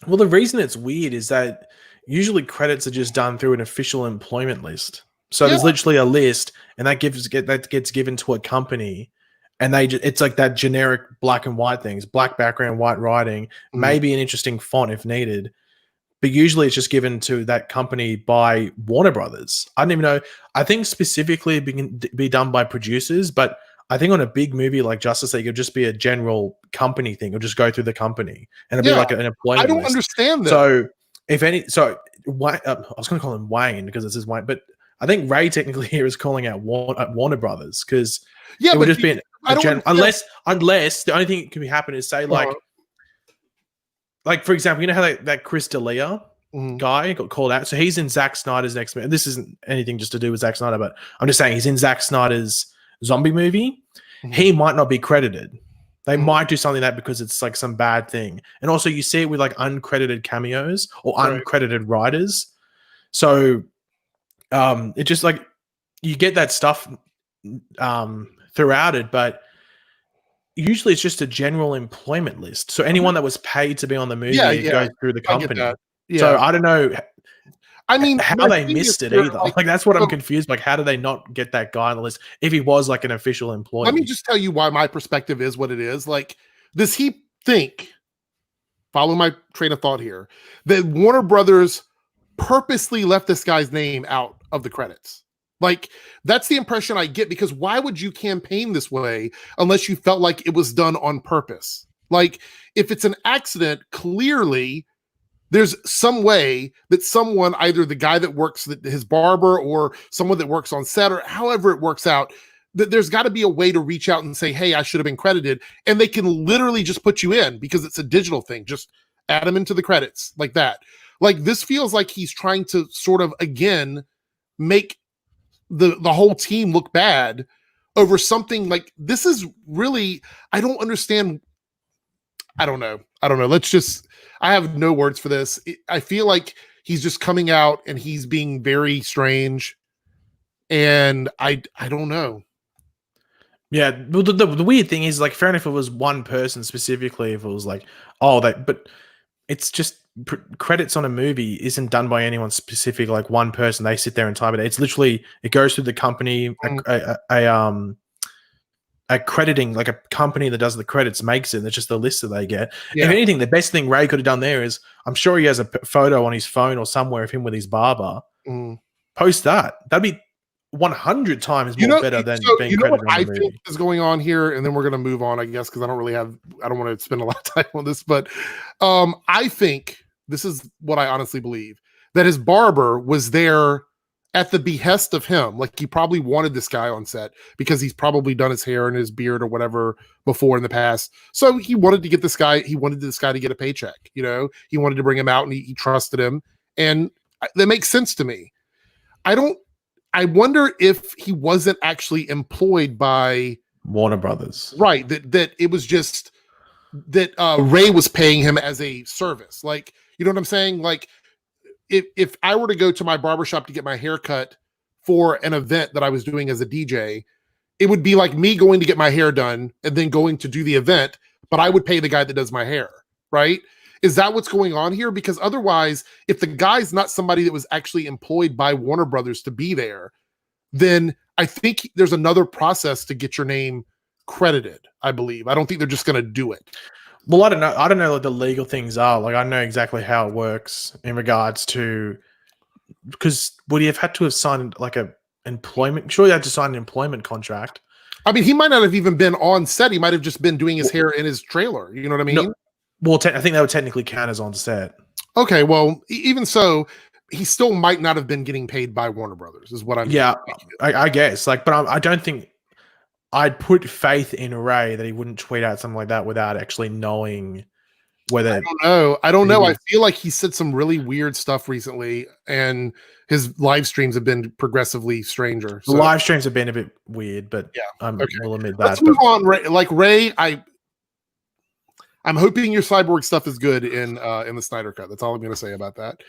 Well, the reason it's weird is that usually credits are just done through an official employment list. So there's literally a list, and that gets given to a company, and it's like that generic black and white things, black background, white writing, maybe an interesting font if needed. But usually it's just given to that company by Warner Brothers. I don't even know. I think specifically it can be done by producers, but I think on a big movie like Justice League, it'll just be a general company thing. It'll just go through the company, and it'll be like an employment.
I don't
list.
understand that.
So I was going to call him Wayne because it's his Wayne, but I think Ray technically here is calling out Warner Brothers because it would just be unless the only thing that can happen is say like for example, you know how that Chris D'Elia guy got called out? So he's in Zack Snyder's next movie. This isn't anything just to do with Zack Snyder, but I'm just saying he's in Zack Snyder's zombie movie. He might not be credited. They might do something like that because it's like some bad thing. And also you see it with like uncredited cameos or uncredited writers. So it just like you get that stuff throughout it, but usually it's just a general employment list. So anyone that was paid to be on the movie goes through the company. So I don't know.
I mean,
how they missed it either. Like that's what I'm confused. Like, how do they not get that guy on the list if he was like an official employee?
Let me just tell you why my perspective is what it is. Like, does he think, follow my train of thought here, that Warner Brothers purposely left this guy's name out of the credits? Like, that's the impression I get, because why would you campaign this way unless you felt like it was done on purpose? Like, if it's an accident, clearly there's some way that someone, either the guy that works, his barber, or someone that works on set, or however it works out, that there's got to be a way to reach out and say, hey, I should have been credited. And they can literally just put you in because it's a digital thing. Just add them into the credits like that. Like, this feels like he's trying to sort of, again, make the whole team look bad over something like this. Is really, I don't understand. I don't know. I have no words for this. I feel like he's just coming out and he's being very strange. And I don't know.
Yeah. Well, the weird thing is, like, fair enough if it was one person specifically, if it was like, but it's just credits on a movie isn't done by anyone specific, like one person. They sit there and type it. It's literally, it goes through the company, a crediting, like a company that does the credits makes it. It's just the list that they get. Yeah. If anything, the best thing Ray could have done there is, I'm sure he has a photo on his phone or somewhere of him with his barber. Post that. That'd be 100 times more better than being credited on the movie. I think
is going on here, and then we're going to move on, I guess, because I don't want to spend a lot of time on this, but I think this is what I honestly believe, that his barber was there at the behest of him. Like, he probably wanted this guy on set because he's probably done his hair and his beard or whatever before in the past. So he wanted to get this guy. He wanted this guy to get a paycheck. You know, he wanted to bring him out, and he trusted him. And that makes sense to me. I wonder if he wasn't actually employed by
Warner Brothers.
Right. That it was just that Ray was paying him as a service. Like, you know what I'm saying? Like, if I were to go to my barbershop to get my hair cut for an event that I was doing as a DJ, it would be like me going to get my hair done and then going to do the event, but I would pay the guy that does my hair, right? Is that what's going on here? Because otherwise, if the guy's not somebody that was actually employed by Warner Brothers to be there, then I think there's another process to get your name credited, I believe. I don't think they're just going to do it.
Well, I don't know. I don't know what the legal things are. Like, I know exactly how it works in regards to, because would he have had to have signed like a employment? Sure, he had to sign an employment contract.
I mean, he might not have even been on set. He might have just been doing his hair in his trailer. You know what I mean?
No, well, I think that would technically count as on set.
Okay, well, even so, he still might not have been getting paid by Warner Brothers, is what I'm.
Yeah, I guess. Like, but I don't think I'd put faith in Ray that he wouldn't tweet out something like that without actually knowing whether.
I don't know. I feel like he said some really weird stuff recently, and his live streams have been progressively stranger.
The live streams have been a bit weird, but yeah, we'll admit that.
Let's move on. Ray, I'm hoping your cyborg stuff is good in the Snyder Cut. That's all I'm going to say about that.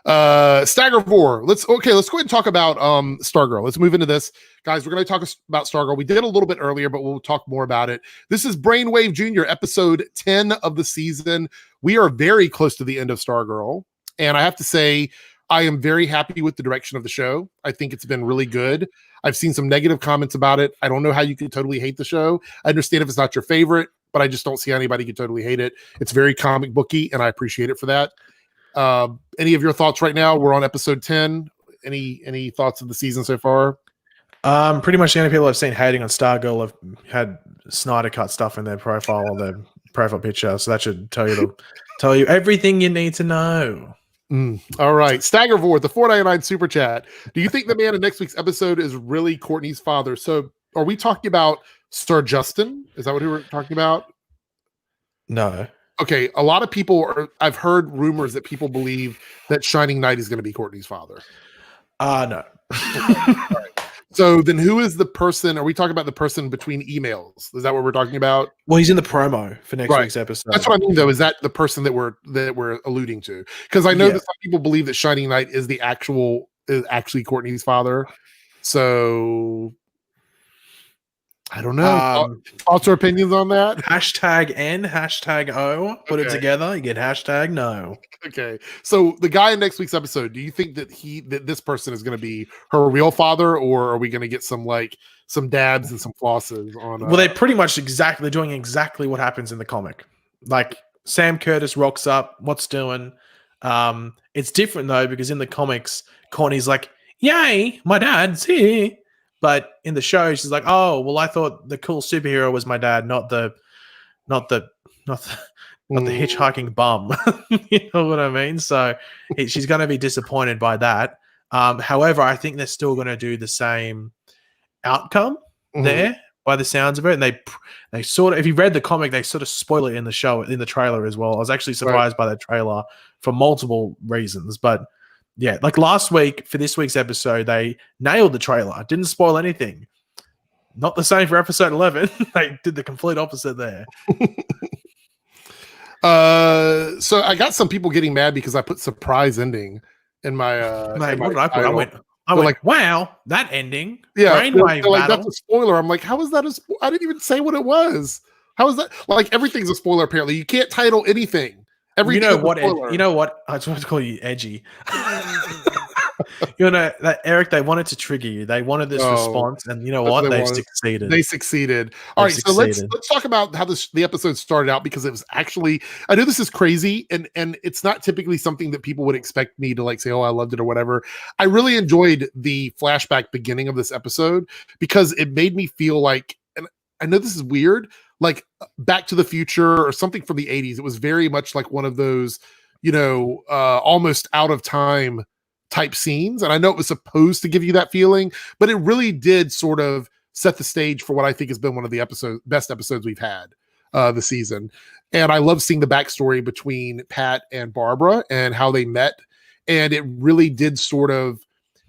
Stagger4. Let's go ahead and talk about Stargirl. Let's move into this, guys. We're going to talk about Stargirl. We did a little bit earlier, but we'll talk more about it. This is Brainwave Jr., episode 10 of the season. We are very close to the end of Stargirl, and I have to say, I am very happy with the direction of the show. I think it's been really good. I've seen some negative comments about it. I don't know how you can totally hate the show. I understand if it's not your favorite, but I just don't see anybody could totally hate it. It's very comic booky, and I appreciate it for that. Any of your thoughts right now? We're on episode 10. Any thoughts of the season so far?
Pretty much the only people I've seen hating on Stargirl have had Snyder Cut stuff in their profile or their profile picture, so that should tell you everything you need to know.
All right, Staggervord, the $4.99 super chat. Do you think the man in next week's episode is really Courtney's father? So, are we talking about Sir Justin? Is that what we were talking about?
No.
Okay, a lot of people I've heard rumors that people believe that Shining Knight is going to be Courtney's father.
No.
Right. So then who is the person? Are we talking about the person between emails? Is that what we're talking about?
Well, he's in the promo for next week's episode.
That's what I mean, though. Is that the person that we're alluding to? Because I know that some people believe that Shining Knight is actually Courtney's father. So I don't know. Thoughts or opinions on that?
Hashtag N, hashtag O. Put it together, you get hashtag no.
Okay. So the guy in next week's episode, do you think that this person is going to be her real father, or are we going to get some dabs and some flosses on?
Well, they're pretty much they're doing exactly what happens in the comic. Like Sam Curtis rocks up, what's doing? It's different though, because in the comics, Courtney's like, "Yay, my dad's here." But in the show, she's like, "Oh, well, I thought the cool superhero was my dad, not the hitchhiking bum." You know what I mean? So she's going to be disappointed by that. However, I think they're still going to do the same outcome there by the sounds of it. And they sort of, if you read the comic, they sort of spoil it in the trailer as well. I was actually surprised by that trailer for multiple reasons, but yeah, like last week for this week's episode, they nailed the trailer. Didn't spoil anything. Not the same for episode 11. They did the complete opposite there.
So I got some people getting mad because I put surprise ending in my
Mate, what did I put? I went like, wow, that ending.
Yeah,
brainwave
like that's a spoiler. I'm like, how is that I didn't even say what it was. How is that? Like everything's a spoiler apparently. You can't title anything. Everything.
You know what? I just want to call you edgy. You know that Eric, they wanted to trigger you. They wanted this response, and you know what? They succeeded.
They succeeded. All right, so let's talk about how the episode started out, because it was actually, I know this is crazy, and it's not typically something that people would expect me to like say, "Oh, I loved it" or whatever. I really enjoyed the flashback beginning of this episode because it made me feel like, and I know this is weird, like Back to the Future or something from the 80s. It was very much like one of those, almost out of time type scenes. And I know it was supposed to give you that feeling, but it really did sort of set the stage for what I think has been one of the best episodes we've had this season. And I love seeing the backstory between Pat and Barbara and how they met. And it really did sort of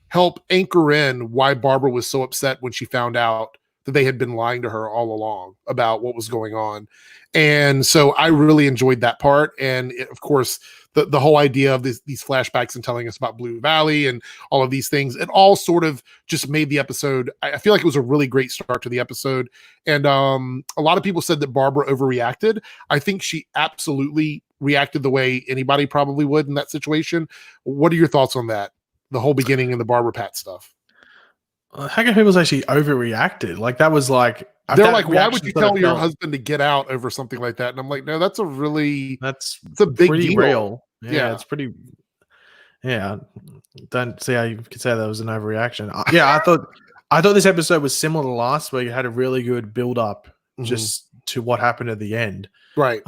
help anchor in why Barbara was so upset when she found out that they had been lying to her all along about what was going on. And so I really enjoyed that part. And of course, the whole idea of these flashbacks and telling us about Blue Valley and all of these things, it all sort of just made the episode. I feel like it was a really great start to the episode. And a lot of people said that Barbara overreacted. I think she absolutely reacted the way anybody probably would in that situation. What are your thoughts on that? The whole beginning and the Barbara Pat stuff.
How can people say she overreacted? Like that was like,
they're like, why would you tell your husband to get out over something like that? And I'm like, no, that's a big deal.
Real. Yeah, it's pretty. Yeah, don't see how you could say that was an overreaction. Yeah, I thought this episode was similar to last week. It had a really good build up just to what happened at the end.
Right.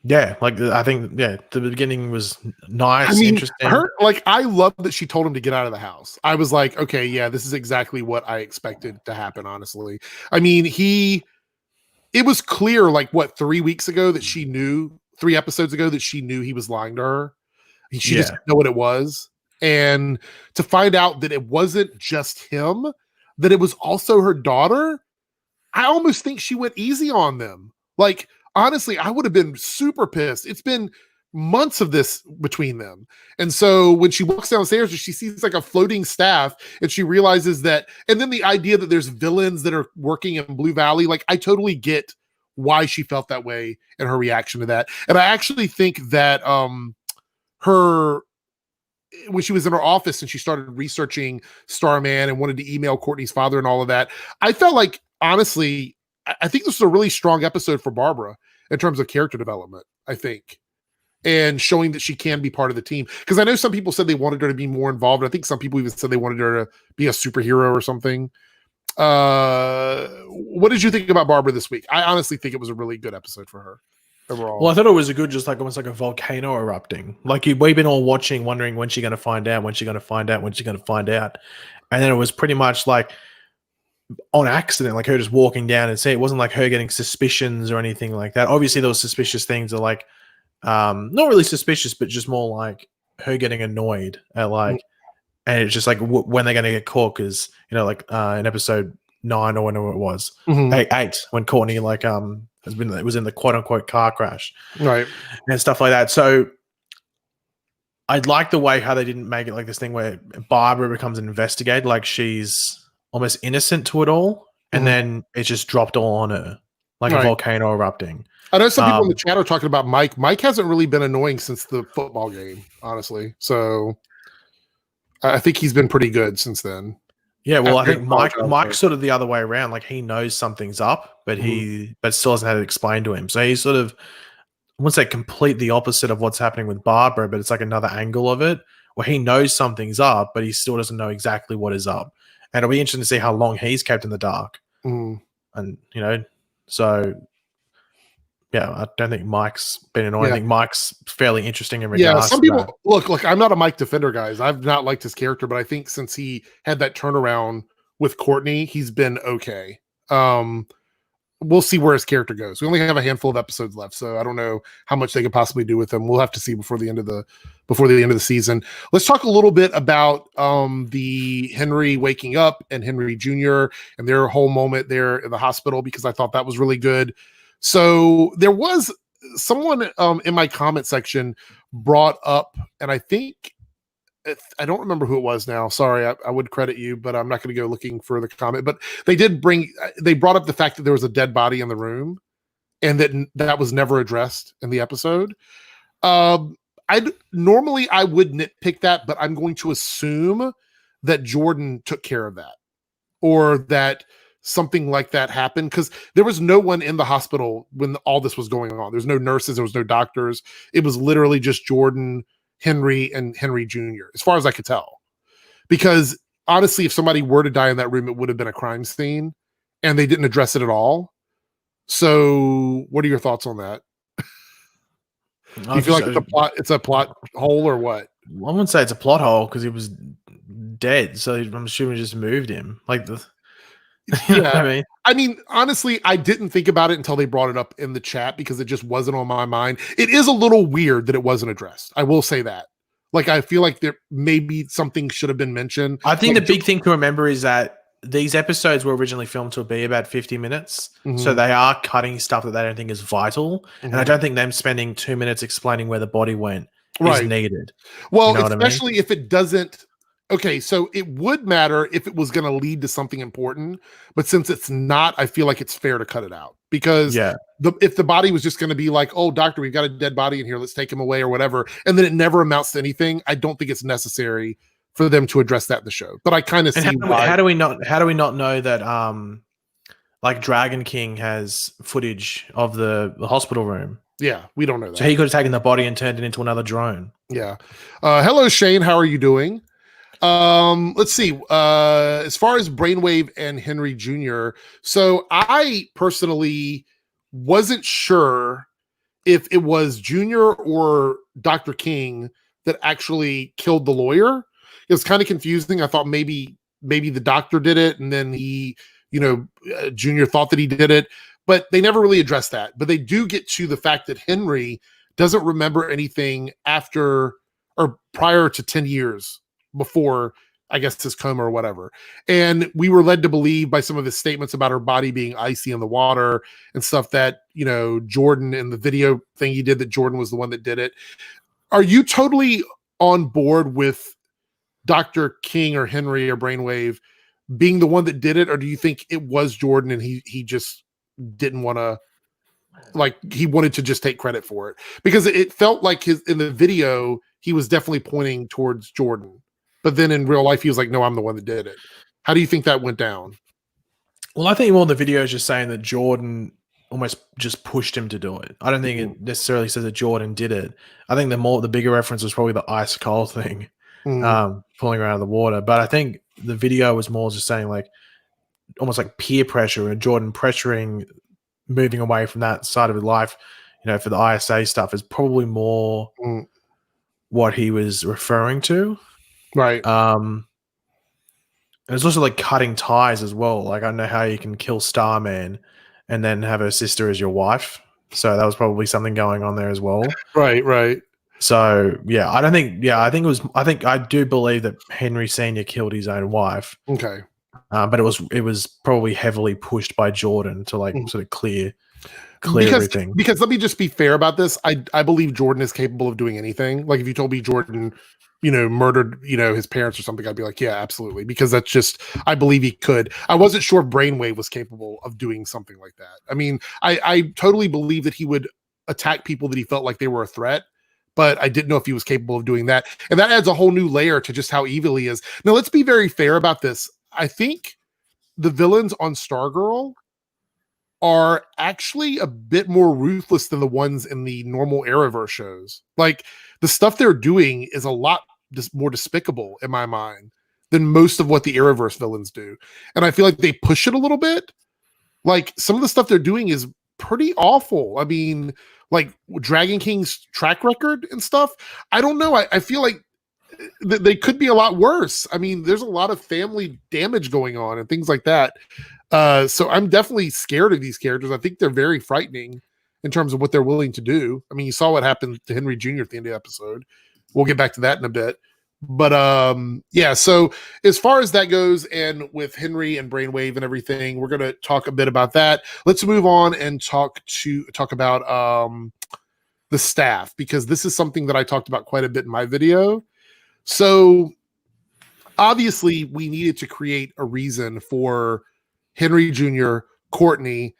Yeah, like I think the beginning was nice, interesting.
I love that she told him to get out of the house. I was like, okay, yeah, this is exactly what I expected to happen, honestly. I mean, it was clear, like what, 3 weeks ago that she knew, 3 episodes ago that she knew he was lying to her. She just didn't know what it was. And to find out that it wasn't just him, that it was also her daughter, I almost think she went easy on them. Like, honestly, I would have been super pissed. It's been months of this between them. And so when she walks downstairs, she sees like a floating staff and she realizes that, and then the idea that there's villains that are working in Blue Valley, like I totally get why she felt that way and her reaction to that. And I actually think that when she was in her office and she started researching Starman and wanted to email Courtney's father and all of that, I felt like, honestly, I think this was a really strong episode for Barbara in terms of character development, I think, and showing that she can be part of the team. Because I know some people said they wanted her to be more involved. I think some people even said they wanted her to be a superhero or something. What did you think about Barbara this week? I honestly think it was a really good episode for her overall.
Well, I thought it was a good, just like almost like a volcano erupting. Like we've been all watching, wondering when she's going to find out, when she's going to find out, when she's going to find out. And then it was pretty much like on accident, like her just walking down and see. It wasn't like her getting suspicions or anything like that. Obviously those suspicious things are like not really suspicious, but just more like her getting annoyed at like, and it's just like when they're going to get caught, because in episode 9 or whenever it was 8 when Courtney it was in the quote unquote car crash,
right,
and stuff like that. So I'd like the way how they didn't make it like this thing where Barbara becomes an investigator, like she's almost innocent to it all, and then it just dropped all on her, like a volcano erupting.
I know some people in the chat are talking about Mike. Mike hasn't really been annoying since the football game, honestly. So I think he's been pretty good since then.
Yeah, well, I think Mike's sort of the other way around. Like, he knows something's up, but but still hasn't had it explained to him. So he's sort of, I wouldn't say complete the opposite of what's happening with Barbara, but it's like another angle of it where he knows something's up, but he still doesn't know exactly what is up. And it'll be interesting to see how long he's kept in the dark. And, so yeah, I don't think Mike's been annoying. I think Mike's fairly interesting in regards
some people look, I'm not a Mike defender, guys. I've not liked his character, but I think since he had that turnaround with Courtney, he's been okay. We'll see where his character goes. We only have a handful of episodes left, so I don't know how much they could possibly do with him. We'll have to see before the end of the season. Let's talk a little bit about the Henry waking up and Henry Jr. and their whole moment there in the hospital, because I thought that was really good. So there was someone in my comment section brought up, and I think I don't remember who it was now. Sorry, I would credit you, but I'm not going to go looking for the comment. But they brought up the fact that there was a dead body in the room, and that was never addressed in the episode. Normally I would nitpick that, but I'm going to assume that Jordan took care of that, or that something like that happened, because there was no one in the hospital when all this was going on. There's no nurses, there was no doctors. It was literally just Jordan, Henry, and Henry Jr., as far as I could tell. Because honestly, if somebody were to die in that room, it would have been a crime scene, and they didn't address it at all. So what are your thoughts on that? Do you feel like it's a plot hole, or what?
I wouldn't say it's a plot hole, because he was dead, so I'm assuming just moved him. Like
I mean, honestly, I didn't think about it until they brought it up in the chat, because it just wasn't on my mind. It is a little weird that it wasn't addressed. I will say that. Like, I feel like there maybe something should have been mentioned.
I think the big thing to remember is that these episodes were originally filmed to be about 50 minutes. So they are cutting stuff that they don't think is vital. And I don't think them spending 2 minutes explaining where the body went is needed.
Well, you know especially if it doesn't. Okay, so it would matter if it was going to lead to something important, but since it's not, I feel like it's fair to cut it out, because if the body was just going to be like, oh, doctor, we've got a dead body in here, let's take him away or whatever, and then it never amounts to anything, I don't think it's necessary for them to address that in the show. But I kind of see
how do we not know that like Dragon King has footage of the hospital room?
Yeah, we don't know that.
So he could have taken the body and turned it into another drone.
Yeah. Hello, Shane. How are you doing? Let's see. As far as Brainwave and Henry Jr., so I personally wasn't sure if it was Junior or Dr. King that actually killed the lawyer. It was kind of confusing. I thought maybe the doctor did it, and then he, Junior thought that he did it, but they never really addressed that. But they do get to the fact that Henry doesn't remember anything after or prior to 10 years before, I guess, his coma or whatever. And we were led to believe by some of his statements about her body being icy in the water and stuff that, Jordan, in the video thing he did, that Jordan was the one that did it. Are you totally on board with Dr. King or Henry or Brainwave being the one that did it? Or do you think it was Jordan and he just didn't want to, like, he wanted to just take credit for it? Because it felt like in the video, he was definitely pointing towards Jordan. But then in real life, he was like, no, I'm the one that did it. How do you think that went down?
Well, I think more the video is just saying that Jordan almost just pushed him to do it. I don't think it necessarily says that Jordan did it. I think the bigger reference was probably the ice cold thing, pulling her out of the water. But I think the video was more just saying, like, almost like peer pressure, and Jordan pressuring, moving away from that side of his life, for the ISA stuff, is probably more what he was referring to.
Right.
And it's also like cutting ties as well. Like, I don't know how you can kill Starman and then have her sister as your wife. So that was probably something going on there as well.
Right.
So I think I do believe that Henry Sr. killed his own wife.
Okay.
But it was probably heavily pushed by Jordan to sort of clear everything. Because
let me just be fair about this. I believe Jordan is capable of doing anything. Like, if you told me Jordan murdered, his parents or something, I'd be like, yeah, absolutely. Because that's just, I believe he could. I wasn't sure if Brainwave was capable of doing something like that. I mean, I totally believe that he would attack people that he felt like they were a threat, but I didn't know if he was capable of doing that. And that adds a whole new layer to just how evil he is. Now, let's be very fair about this. I think the villains on Stargirl are actually a bit more ruthless than the ones in the normal Arrowverse shows. Like, the stuff they're doing is a lot more despicable in my mind than most of what the Arrowverse villains do. And I feel like they push it a little bit. Like, some of the stuff they're doing is pretty awful. I mean, like Dragon King's track record and stuff. I don't know. I feel like they could be a lot worse. I mean, there's a lot of family damage going on and things like that. So I'm definitely scared of these characters. I think they're very frightening in terms of what they're willing to do. I mean, you saw what happened to Henry Jr. at the end of the episode. We'll get back to that in a bit. But yeah, so as far as that goes, and with Henry and Brainwave and everything, we're going to talk a bit about that. Let's move on and talk about the staff, because this is something that I talked about quite a bit in my video. So obviously we needed to create a reason for Henry Jr., Courtney,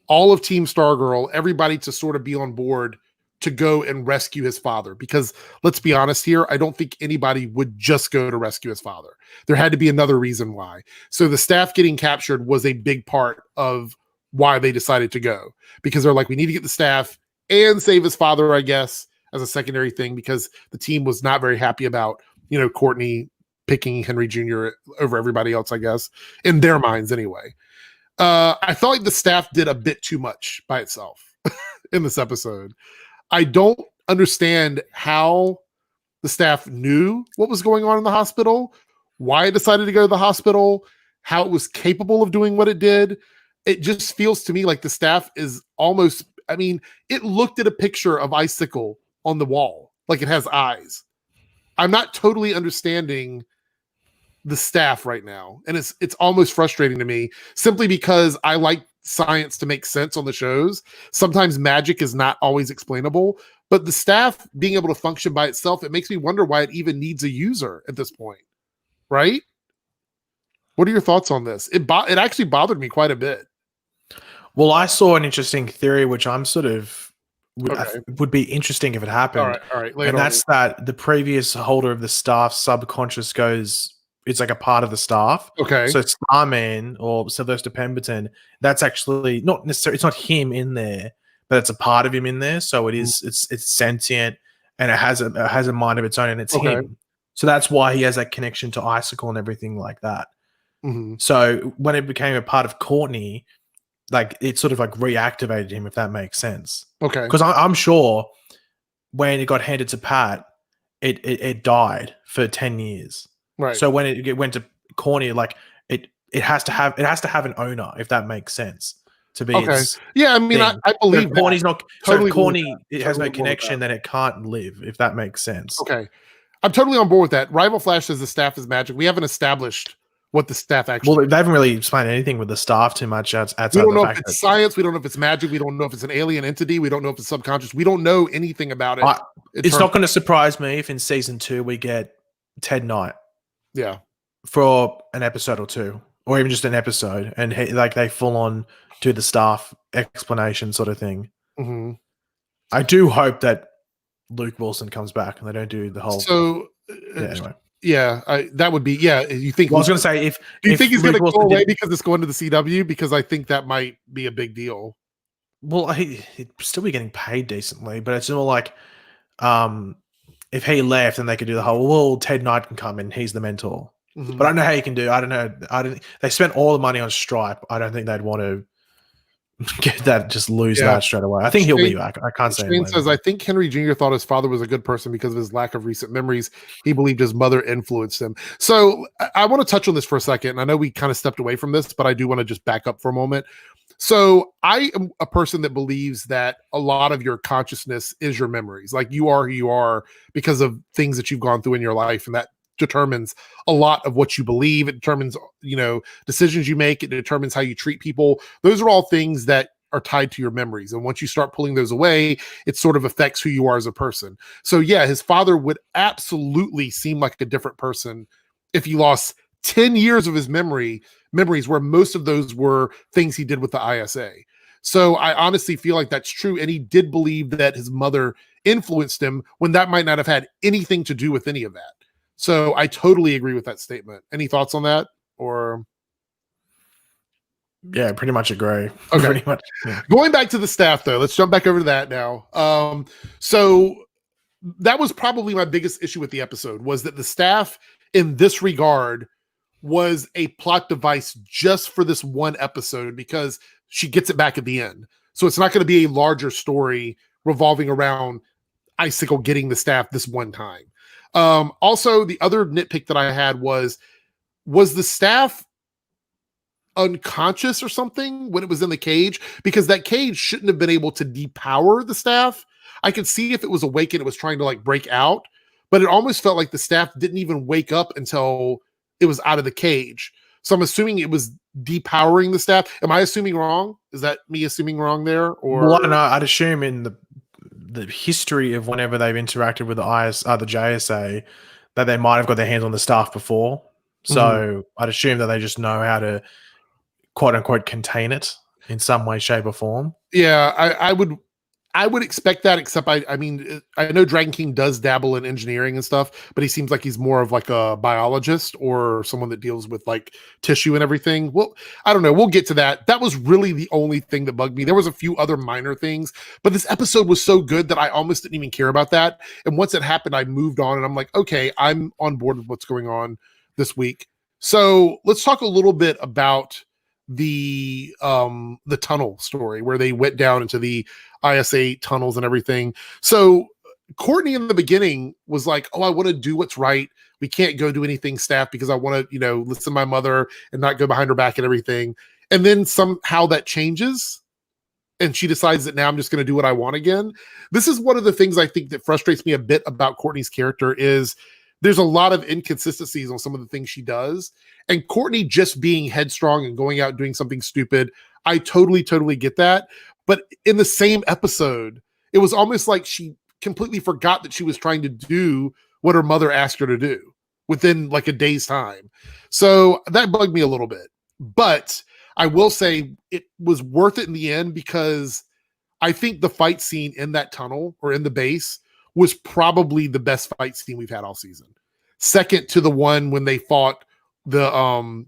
all of Team Stargirl, everybody to sort of be on board to go and rescue his father. Because let's be honest here, I don't think anybody would just go to rescue his father. There had to be another reason why. So the staff getting captured was a big part of why they decided to go, because they're like, we need to get the staff and save his father, I guess, as a secondary thing, because the team was not very happy about, Courtney picking Henry Jr. over everybody else, I guess, in their minds anyway. I felt like the staff did a bit too much by itself in this episode. I don't understand how the staff knew what was going on in the hospital, why it decided to go to the hospital, how it was capable of doing what it did. It just feels to me like the staff is almost, I mean, it looked at a picture of Icicle on the wall, like it has eyes. I'm not totally understanding the staff right now. And it's almost frustrating to me, simply because I like science to make sense on the shows. Sometimes magic is not always explainable, but the staff being able to function by itself, it makes me wonder why it even needs a user at this point, right? What are your thoughts on this? It actually bothered me quite a bit.
Well, I saw an interesting theory, which I'm sort of would be interesting if it happened.
All right.
And that's that the previous holder of the staff subconscious goes, it's like a part of the staff.
Okay.
So Starman or Sylvester Pemberton, that's actually not necessarily, it's not him in there, but it's a part of him in there. So it is, it's sentient, and it has a mind of its own, and it's him. So that's why he has that connection to Icicle and everything like that.
Mm-hmm.
So when it became a part of Courtney, like it sort of like reactivated him, if that makes sense.
Okay.
Because I'm sure when it got handed to Pat, it died for 10 years.
Right.
So when it went to Courtney, like it has to have an owner, if that makes sense. To be
yeah, I mean, I believe
so Courtney's not totally. So Courtney it has no connection, then it can't live, if that makes sense.
Okay. I'm totally on board with that. Rival Flash says the staff is magic. We haven't established what the staff actually.
Well, they haven't really explained anything with the staff too much outside.
We don't know if it's science. We don't know if it's magic. We don't know if it's an alien entity. We don't know if it's subconscious. We don't know anything about it.
It's not going to surprise me if in season 2 we get Ted Knight.
Yeah.
For an episode or two, or even just an episode, and they full on do the staff explanation sort of thing.
Mm-hmm.
I do hope that Luke Wilson comes back and they don't do the whole.
So
anyway.
Yeah, that would be. Yeah, you think?
Well, I was going to say,
do you think he's going to go away because it's going to the CW? Because I think that might be a big deal.
Well, he'd still be getting paid decently, but it's more like, if he left, then they could do the whole. Well, Ted Knight can come in; he's the mentor. Mm-hmm. But I don't know how you can do. I don't know. They spent all the money on Stripe. I don't think they'd want to get that. Just lose that straight away. I think he'll be back. I can't say.
Shane says, I think Henry Jr. thought his father was a good person because of his lack of recent memories. He believed his mother influenced him. So I want to touch on this for a second. I know we kind of stepped away from this, but I do want to just back up for a moment. So I am a person that believes that a lot of your consciousness is your memories. Like, you are who you are because of things that you've gone through in your life, and that determines a lot of what you believe. It determines, decisions you make. It determines how you treat people. Those are all things that are tied to your memories. And once you start pulling those away, it sort of affects who you are as a person. So yeah, his father would absolutely seem like a different person if he lost 10 years of his memories, where most of those were things he did with the ISA. So I honestly feel like that's true. And he did believe that his mother influenced him when that might not have had anything to do with any of that. So I totally agree with that statement. Any thoughts on that? Or
yeah, pretty much agree.
Okay.
Pretty much. Yeah.
Going back to the staff, though, let's jump back over to that now. So that was probably my biggest issue with the episode, was that the staff in this regard was a plot device just for this one episode, because she gets it back at the end. So it's not going to be a larger story revolving around Icicle getting the staff this one time. Also, the other nitpick that I had was the staff unconscious or something when it was in the cage? Because that cage shouldn't have been able to depower the staff. I could see if it was awake and it was trying to like break out, but it almost felt like the staff didn't even wake up until it was out of the cage. So I'm assuming it was depowering the staff. Am I assuming wrong? Is that me assuming wrong there? Or
well, no, I'd assume in the history of whenever they've interacted with the JSA that they might have got their hands on the staff before. So I'd assume that they just know how to quote unquote contain it in some way, shape, or form.
Yeah, I would expect that, except I mean, I know Dragon King does dabble in engineering and stuff, but he seems like he's more of like a biologist or someone that deals with like tissue and everything. Well, I don't know. We'll get to that. That was really the only thing that bugged me. There was a few other minor things, but this episode was so good that I almost didn't even care about that. And once it happened, I moved on and I'm like, okay, I'm on board with what's going on this week. So let's talk a little bit about the tunnel story where they went down into the ISA tunnels and everything. So Courtney in the beginning was like, oh, I want to do what's right. We can't go do anything, staff, because I want to, listen to my mother and not go behind her back and everything. And then somehow that changes and she decides that now I'm just going to do what I want again. This is one of the things I think that frustrates me a bit about Courtney's character is there's a lot of inconsistencies on some of the things she does. And Courtney just being headstrong and going out and doing something stupid, I totally get that. But in the same episode, it was almost like she completely forgot that she was trying to do what her mother asked her to do within like a day's time. So that bugged me a little bit. But I will say it was worth it in the end, because I think the fight scene in that tunnel or in the base was probably the best fight scene we've had all season. Second to the one when they fought the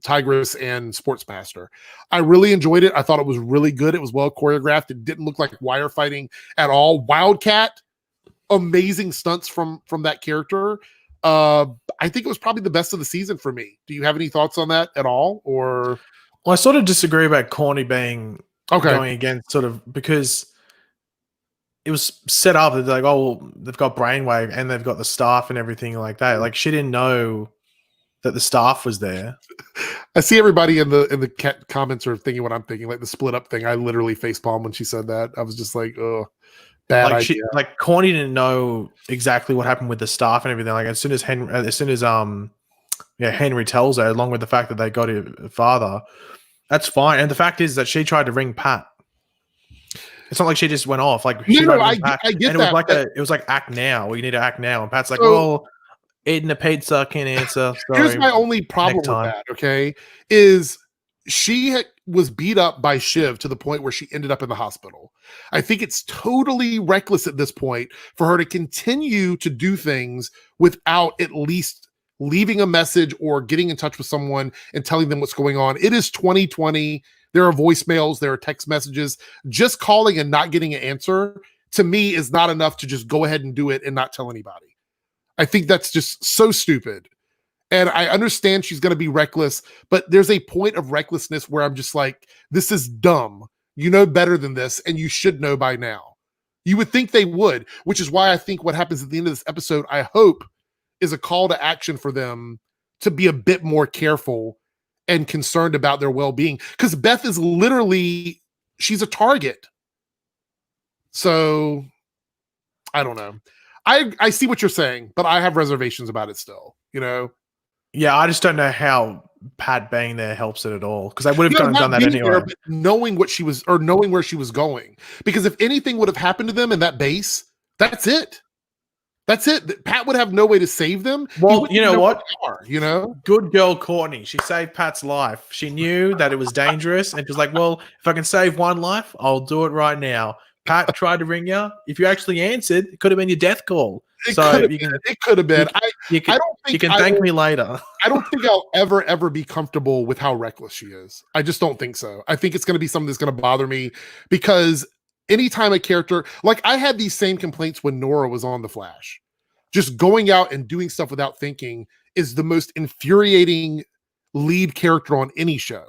Tigress and Sportsmaster. I really enjoyed it. I thought it was really good. It was well choreographed. It didn't look like wire fighting at all. Wildcat, amazing stunts from that character. I think it was probably the best of the season for me. Do you have any thoughts on that at all? Or
well, I sort of disagree about Corny being going against sort of, because it was set up that like, oh, well, they've got Brainwave and they've got the staff and everything like that. Like she didn't know that the staff was there.
I see everybody in the comments are thinking what I'm thinking, like the split up thing. I literally facepalmed when she said that. I was just like, oh, bad idea.
Like Corny didn't know exactly what happened with the staff and everything. Like as soon as Henry tells her, along with the fact that they got her father, that's fine. And the fact is that she tried to ring Pat. It's not like she just went off. Like I get that. It was like act now. We need to act now. And Pat's like, well, eating a pizza, can't answer. Sorry.
Here's my only problem with that, okay, is she was beat up by Shiv to the point where she ended up in the hospital. I think it's totally reckless at this point for her to continue to do things without at least leaving a message or getting in touch with someone and telling them what's going on. It is 2020. There are voicemails, there are text messages. Just calling and not getting an answer, to me, is not enough to just go ahead and do it and not tell anybody. I think that's just so stupid. And I understand she's going to be reckless, but there's a point of recklessness where I'm just like, this is dumb. You know better than this, and you should know by now. You would think they would, which is why I think what happens at the end of this episode, I hope, is a call to action for them to be a bit more careful and concerned about their well-being. Because Beth is literally, she's a target. So, I don't know. I see what you're saying, but I have reservations about it still,
Yeah, I just don't know how Pat being there helps it at all, because I would have done that anyway.
There, but knowing what she was, or knowing where she was going, because if anything would have happened to them in that base, that's it. That's it. Pat would have no way to save them.
Well, you know what?
You know,
good girl Courtney. She saved Pat's life. She knew that it was dangerous, and she was like, "Well, if I can save one life, I'll do it right now." Pat tried to ring you. If you actually answered, it could have been your death call.
It could have been. I don't think
you can thank me later.
I don't think I'll ever be comfortable with how reckless she is. I just don't think so. I think it's going to be something that's going to bother me, because anytime a character, like, I had these same complaints when Nora was on The Flash. Just going out and doing stuff without thinking is the most infuriating lead character on any show,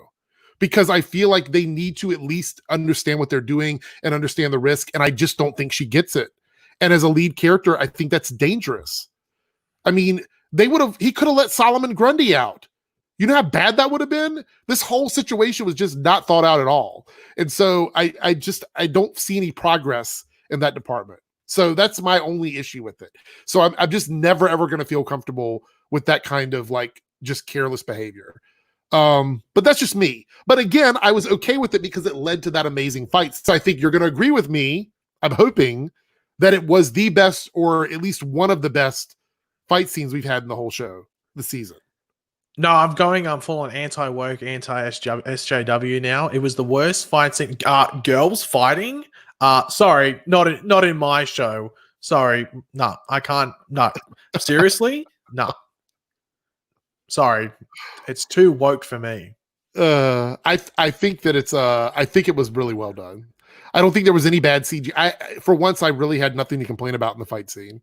because I feel like they need to at least understand what they're doing and understand the risk. And I just don't think she gets it. And as a lead character, I think that's dangerous. I mean, he could have let Solomon Grundy out. You know how bad that would have been? This whole situation was just not thought out at all. And so I don't see any progress in that department. So that's my only issue with it. So I'm just never, ever going to feel comfortable with that kind of, like, just careless behavior. But that's just me. But again, I was okay with it because it led to that amazing fight. So I think you're going to agree with me, I'm hoping, that it was the best, or at least one of the best fight scenes we've had in the whole show this season.
No, I'm full on anti-woke, anti-SJW now. It was the worst fight scene. Girls fighting? Sorry, not in my show. Sorry, no, I can't. No, seriously, no. Sorry, it's too woke for me.
I think that I think it was really well done. I don't think there was any bad CG. For once, I really had nothing to complain about in the fight scene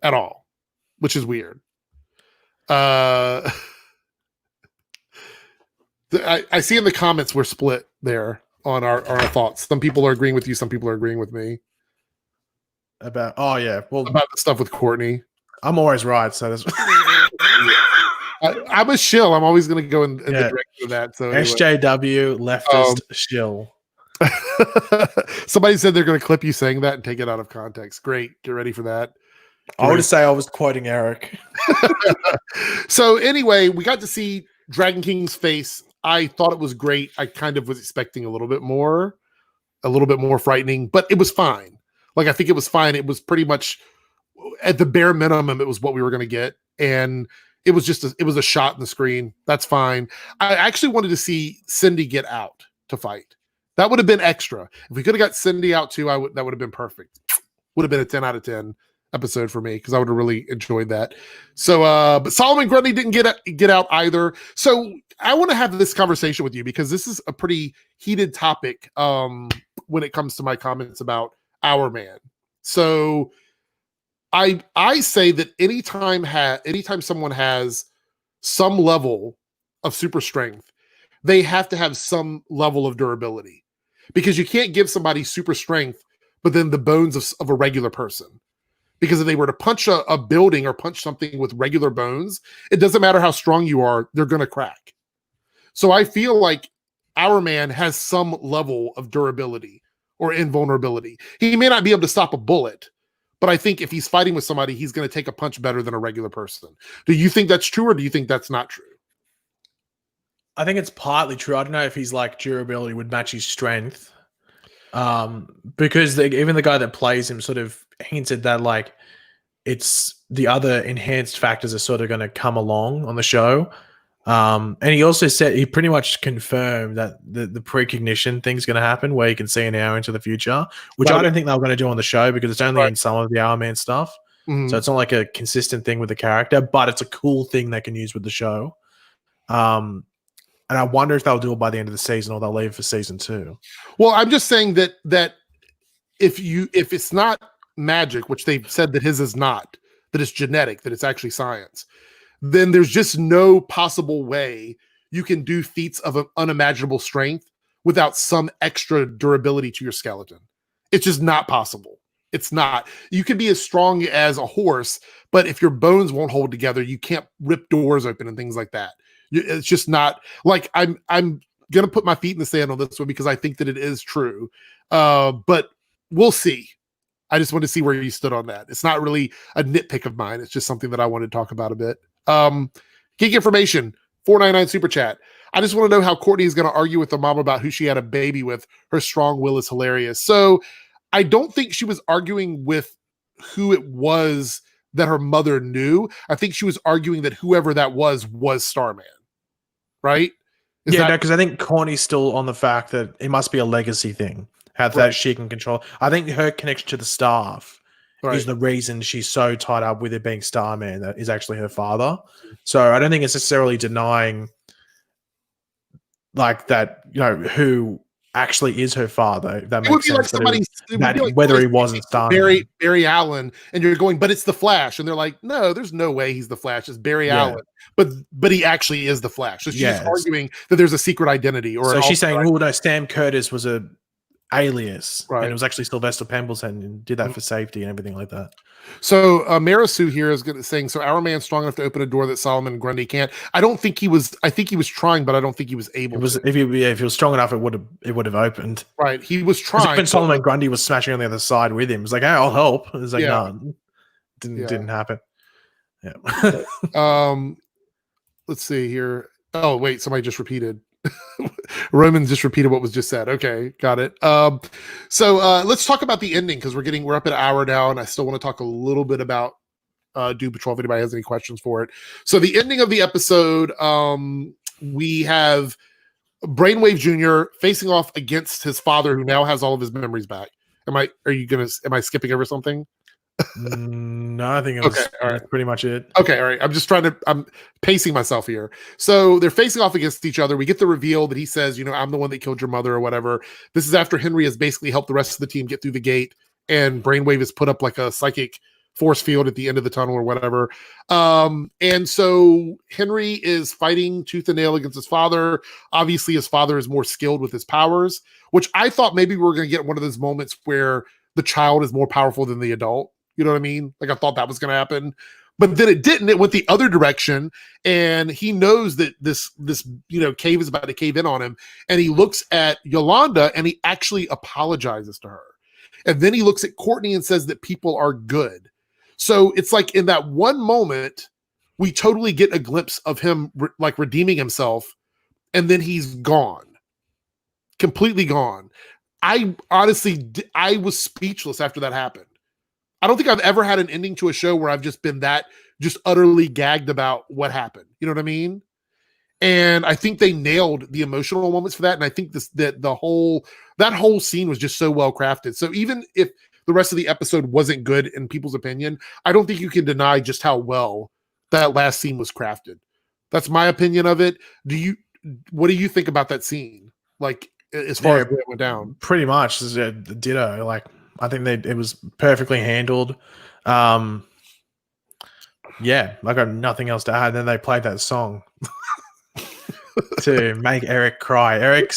at all, which is weird. I see in the comments we're split there on our thoughts. Some people are agreeing with you, some people are agreeing with me.
About
about the stuff with Courtney.
I'm always right, so that's
I'm a shill. I'm always going to go in the direction of that. So anyway.
SJW leftist shill.
Somebody said they're going to clip you saying that and take it out of context. Great, get ready for that.
I would say I was quoting Eric.
So anyway, we got to see Dragon King's face. I thought it was great. I kind of was expecting a little bit more frightening, but it was fine. Like, I think it was fine. It was pretty much at the bare minimum. It was what we were going to get, and it was just it was a shot in the screen. That's fine. I actually wanted to see Cindy get out to fight. That would have been extra. If we could have got Cindy out too, that would have been perfect. Would have been a 10 out of 10 episode for me, because I would have really enjoyed that. So, but Solomon Grundy didn't get out either. So I want to have this conversation with you, because this is a pretty heated topic when it comes to my comments about Our Man. So I say that anytime someone has some level of super strength, they have to have some level of durability, because you can't give somebody super strength but then the bones of a regular person. Because if they were to punch a building or punch something with regular bones, it doesn't matter how strong you are, they're going to crack. So I feel like Our Man has some level of durability or invulnerability. He may not be able to stop a bullet, but I think if he's fighting with somebody, he's going to take a punch better than a regular person. Do you think that's true, or do you think that's not true?
I think it's partly true. I don't know if his durability would match his strength. Because even the guy that plays him sort of hinted that it's the other enhanced factors are sort of going to come along on the show. And he also said, he pretty much confirmed that the precognition thing's going to happen, where you can see an hour into the future, which I don't think they were going to do on the show, because it's only in some of the Hour Man stuff. Mm-hmm. So it's not like a consistent thing with the character, but it's a cool thing they can use with the show. And I wonder if they'll do it by the end of the season, or they'll leave it for season 2. Well,
I'm just saying that if it's not magic, which they've said that his is not, that it's genetic, that it's actually science, then there's just no possible way you can do feats of an unimaginable strength without some extra durability to your skeleton. It's just not possible. It's not. You can be as strong as a horse, but if your bones won't hold together, you can't rip doors open and things like that. It's just not. I'm gonna put my feet in the sand on this one, because I think that it is true. But we'll see. I just want to see where you stood on that. It's not really a nitpick of mine. It's just something that I wanted to talk about a bit. Geek information. 499 super chat. I just want to know how Courtney is going to argue with the mom about who she had a baby with. Her strong will is hilarious. So I don't think she was arguing with who it was that her mother knew. I think she was arguing that whoever that was Starman. Right?
Because I think Courtney's still on the fact that it must be a legacy thing. That she can control. I think her connection to the staff is the reason she's so tied up with it being Starman that is actually her father. So I don't think it's necessarily denying like that, who actually is her father. If that makes sense. Like whether he wasn't Starman.
Barry Allen, and you're going, but it's the Flash, and they're like, no, there's no way he's the Flash. It's Barry Allen, but he actually is the Flash. So she's arguing that there's a secret identity, or
so she's saying, oh no, Sam Curtis was a alias, and it was actually Sylvester Pendleton, and did that for safety and everything like that.
So Marisu here is saying, so our man's strong enough to open a door that Solomon and Grundy can't. I don't think he was. I think he was trying, but I don't think he was able.
If he was strong enough, it would have opened.
Right, he was trying.
When Solomon Grundy was smashing on the other side with him, it was like, hey, I'll help. It was like, no, didn't happen. Yeah.
Let's see here. Oh wait, somebody just repeated. Roman just repeated what was just said. Okay, got it. So let's talk about the ending, because we're up at an hour now, and I still want to talk a little bit about Doom Patrol if anybody has any questions for it. So the ending of the episode, we have Brainwave Jr. facing off against his father, who now has all of his memories back. Am I skipping over something?
No, I think that's pretty much it.
Okay, all right. I'm pacing myself here. So they're facing off against each other. We get the reveal that he says, I'm the one that killed your mother or whatever. This is after Henry has basically helped the rest of the team get through the gate, and Brainwave has put up like a psychic force field at the end of the tunnel or whatever. And so Henry is fighting tooth and nail against his father. Obviously, his father is more skilled with his powers, which I thought maybe we were going to get one of those moments where the child is more powerful than the adult. You know what I mean? Like, I thought that was going to happen, but then it didn't. It went the other direction, and he knows that this cave is about to cave in on him, and he looks at Yolanda, and he actually apologizes to her, and then he looks at Courtney and says that people are good. So it's like in that one moment, we totally get a glimpse of him redeeming himself, and then he's gone, completely gone. I honestly, I was speechless after that happened. I don't think I've ever had an ending to a show where I've just been just utterly gagged about what happened. You know what I mean? And I think they nailed the emotional moments for that. And I think that whole scene was just so well crafted. So even if the rest of the episode wasn't good in people's opinion, I don't think you can deny just how well that last scene was crafted. That's my opinion of it. What do you think about that scene? Like, as far as it went down?
Pretty much ditto. Like, I think it was perfectly handled. I got nothing else to add. Then they played that song to make Eric cry. Eric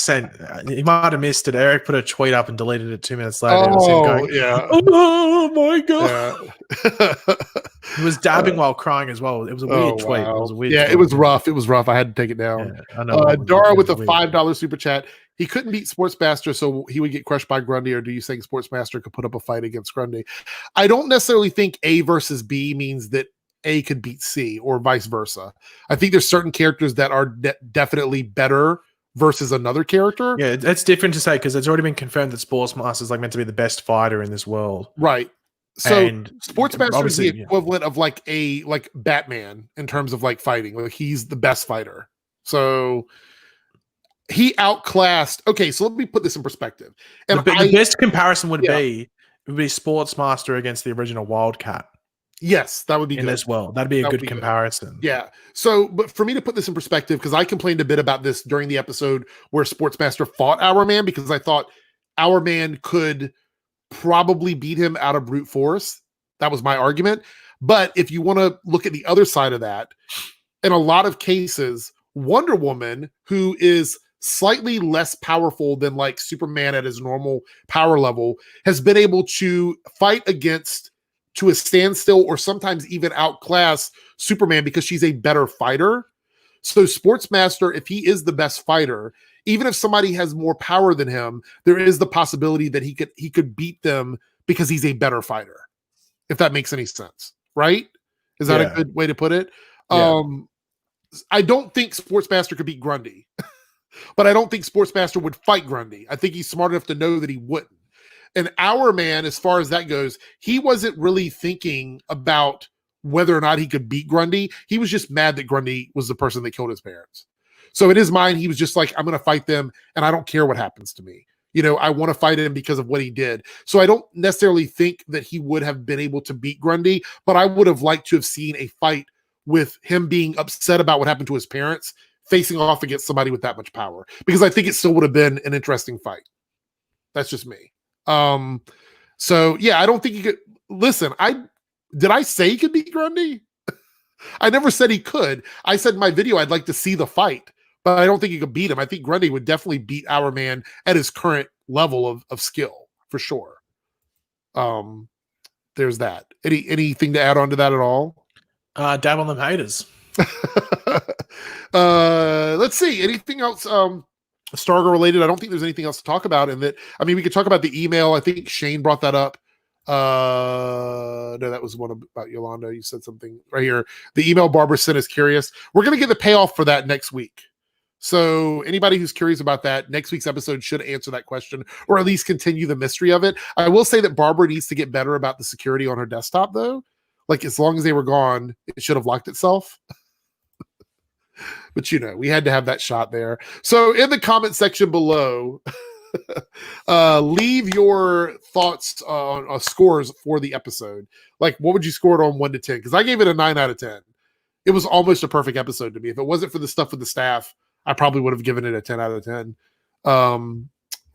he might have missed it. Eric put a tweet up and deleted it 2 minutes later. Oh my God. Yeah. He was dabbing while crying as well. It was a weird tweet.
Wow.
It was a weird
tweet. It was rough. It was rough. I had to take it down. Yeah, I know. Dara with a $5 super chat. He couldn't beat Sportsmaster, so he would get crushed by Grundy, or do you think Sportsmaster could put up a fight against Grundy? I don't necessarily think A versus B means that A could beat C, or vice versa. I think there's certain characters that are definitely better versus another character.
Yeah, that's different to say, because it's already been confirmed that Sportsmaster is meant to be the best fighter in this world.
Right. So Sportsmaster is the equivalent of like Batman in terms of like fighting. Like, he's the best fighter. So he outclassed. Okay, so let me put this in perspective. And
the best comparison would be Sportsmaster against the original Wildcat.
Yes, that would be
in
good.
this world. That'd be a good comparison.
Good. Yeah. So, but for me to put this in perspective, because I complained a bit about this during the episode where Sportsmaster fought Our Man, because I thought Our Man could probably beat him out of brute force. That was my argument. But if you want to look at the other side of that, in a lot of cases, Wonder Woman, who is slightly less powerful than like Superman at his normal power level, has been able to fight against, to a standstill, or sometimes even outclass Superman because she's a better fighter. So Sportsmaster, if he is the best fighter, even if somebody has more power than him, there is the possibility that he could beat them because he's a better fighter. If that makes any sense, right? Is that a good way to put it?
Yeah.
I don't think Sportsmaster could beat Grundy, but I don't think Sportsmaster would fight Grundy. I think he's smart enough to know that he wouldn't. And our man, as far as that goes, he wasn't really thinking about whether or not he could beat Grundy. He was just mad that Grundy was the person that killed his parents. So in his mind, he was just like, I'm going to fight them, and I don't care what happens to me. I want to fight him because of what he did. So I don't necessarily think that he would have been able to beat Grundy, but I would have liked to have seen a fight with him being upset about what happened to his parents, facing off against somebody with that much power, because I think it still would have been an interesting fight. That's just me. So yeah, I don't think he could. Listen, did I say he could beat Grundy? I never said he could. I said in my video I'd like to see the fight, but I don't think he could beat him. I think Grundy would definitely beat our man at his current level of skill, for sure. There's that. Anything to add on to that at all?
Dab on them haters.
Let's see. Anything else Stargirl related? I don't think there's anything else to talk about in that. I mean, we could talk about the email. I think Shane brought that up. No, that was one about Yolanda. You said something right here. The email Barbara sent is curious. We're going to get the payoff for that next week. So anybody who's curious about that, next week's episode should answer that question, or at least continue the mystery of it. I will say that Barbara needs to get better about the security on her desktop, though. Like, as long as they were gone, it should have locked itself. But we had to have that shot there. So in the comment section below, leave your thoughts on scores for the episode. Like, what would you score it on 1 to 10? Because I gave it a 9 out of 10. It was almost a perfect episode to me. If it wasn't for the stuff with the staff, I probably would have given it a 10 out of 10.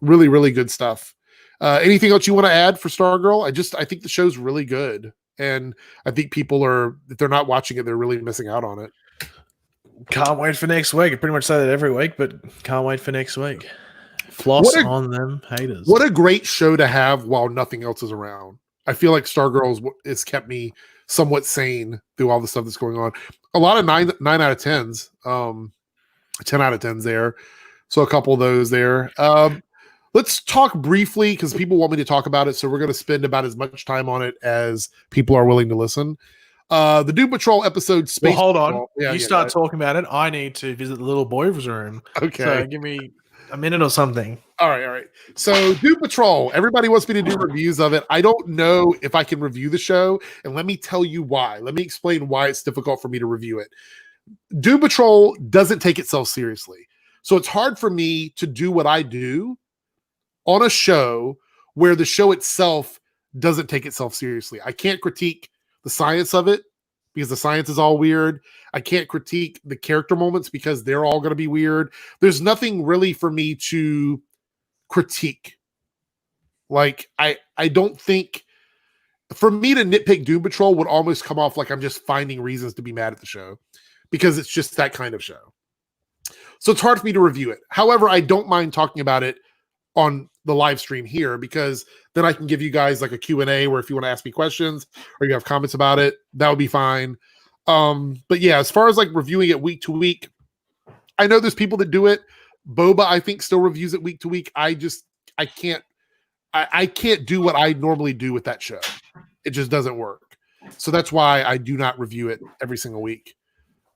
Really, really good stuff. Anything else you want to add for Stargirl? I think the show's really good. And I think people if they're not watching it, they're really missing out on it.
Can't wait for next week. I pretty much say that every week, but can't wait for next week. Floss on them haters.
What a great show to have while nothing else is around. I feel like Stargirl has kept me somewhat sane through all the stuff that's going on. A lot of 9 out of 10s. 10 out of 10s there. So a couple of those there. Let's talk briefly, because people want me to talk about it, so we're going to spend about as much time on it as people are willing to listen. The Doom Patrol episode Space
Hold on.
Patrol. Yeah,
start talking about it. I need to visit the little boy's room.
Okay.
So give me a minute or something.
All right. So Doom Patrol, everybody wants me to do reviews of it. I don't know if I can review the show, and let me tell you why. Let me explain why it's difficult for me to review it. Doom Patrol doesn't take itself seriously. So it's hard for me to do what I do on a show where the show itself doesn't take itself seriously. I can't critique the science of it because the science is all weird. I can't critique the character moments because they're all going to be weird. There's nothing really for me to critique. Like, I don't think, for me to nitpick Doom Patrol would almost come off like I'm just finding reasons to be mad at the show, because it's just that kind of show. So it's hard for me to review it. However, I don't mind talking about it on the live stream here, because then I can give you guys like a Q&A where if you want to ask me questions or you have comments about it, that would be fine. But yeah, as far as like reviewing it week to week, I know there's people that do it. Boba, I think, still reviews it week to week. I can't do what I normally do with that show. It just doesn't work. So that's why I do not review it every single week.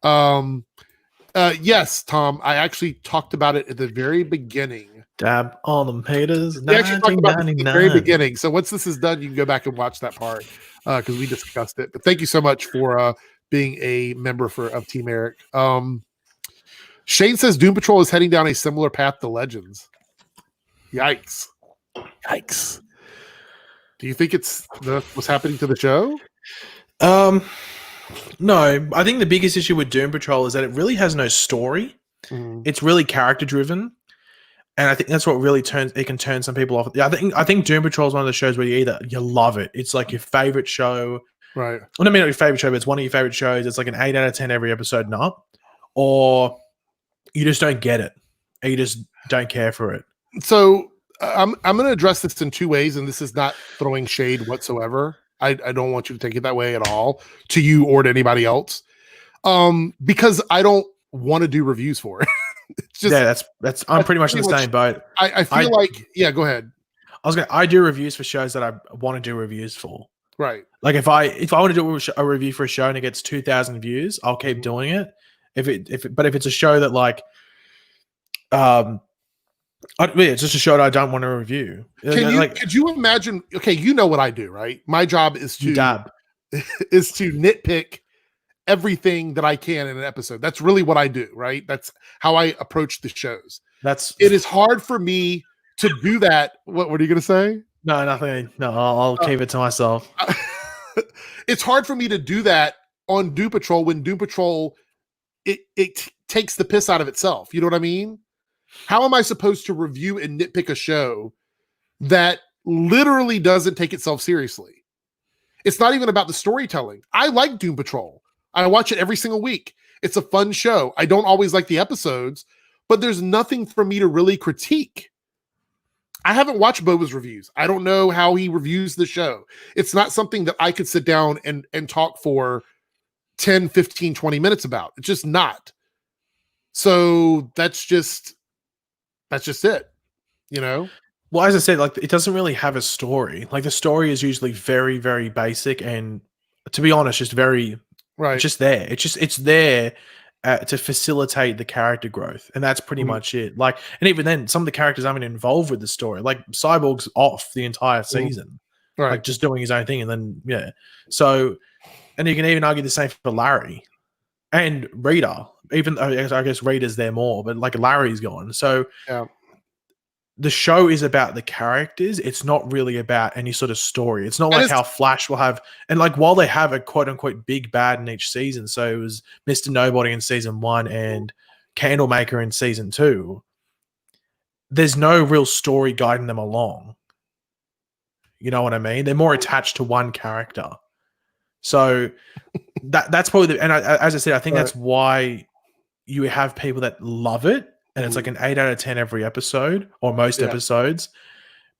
Yes, Tom, I actually talked about it at the very beginning.
Dab on them haters.
We actually talked about it at the very beginning. So once this is done, you can go back and watch that part because we discussed it. But thank you so much for being a member of Team Airrick. Shane says Doom Patrol is heading down a similar path to Legends. Yikes. Do you think it's what's happening to the show?
No, I think the biggest issue with Doom Patrol is that it really has no story. It's really character driven, and I think that's what really can turn some people off. I think Doom Patrol is one of the shows where you love it. It's like your favorite show,
right?
Well, I mean, not your favorite show, but it's one of your favorite shows. It's like an 8 out of 10 every episode, not, or you just don't get it, and you just don't care for it. So I'm going to address this in two ways, and this is not throwing shade whatsoever. I don't want you to take it that way at all, to you or to anybody else, because I don't want to do reviews for it. It's just, that's I'm pretty much in the same boat. I feel like, yeah, go ahead. I do reviews for shows that I want to do reviews for. Right. Like if I want to do a review for a show and it gets 2,000 views, I'll keep doing it. If it's a show that like, it's just a show that I don't want to review.
Could you imagine? Okay, you know what I do, right? My job is to nitpick everything that I can in an episode. That's really what I do, right? That's how I approach the shows. It is hard for me to do that. What are you going to say?
No, nothing. No, I'll keep it to myself.
It's hard for me to do that on Doom Patrol when Doom Patrol it takes the piss out of itself. You know what I mean? How am I supposed to review and nitpick a show that literally doesn't take itself seriously? It's not even about the storytelling. I like Doom Patrol. I watch it every single week. It's a fun show. I don't always like the episodes, but there's nothing for me to really critique. I haven't watched Boba's reviews. I don't know how he reviews the show. It's not something that I could sit down and talk for 10, 15, 20 minutes about. It's just not. So that's just it, you know?
Well, as I said, like it doesn't really have a story. Like the story is usually very, very basic and, to be honest, just very just there. It's there to facilitate the character growth, and that's pretty much it. Like, and even then, some of the characters aren't even involved with the story. Like Cyborg's off the entire season, like just doing his own thing, and then So, and you can even argue the same for Larry and Rita. Even though I guess Rita's there more, but like Larry's gone. So the show is about the characters. It's not really about any sort of story. It's not like how Flash will have, and like while they have a quote unquote big bad in each season, so it was Mr. Nobody in season 1 and Candlemaker in season 2, there's no real story guiding them along. You know what I mean? They're more attached to one character. So that's probably and as I said, I think that's why you have people that love it. And it's like an 8 out of 10 every episode, or most episodes.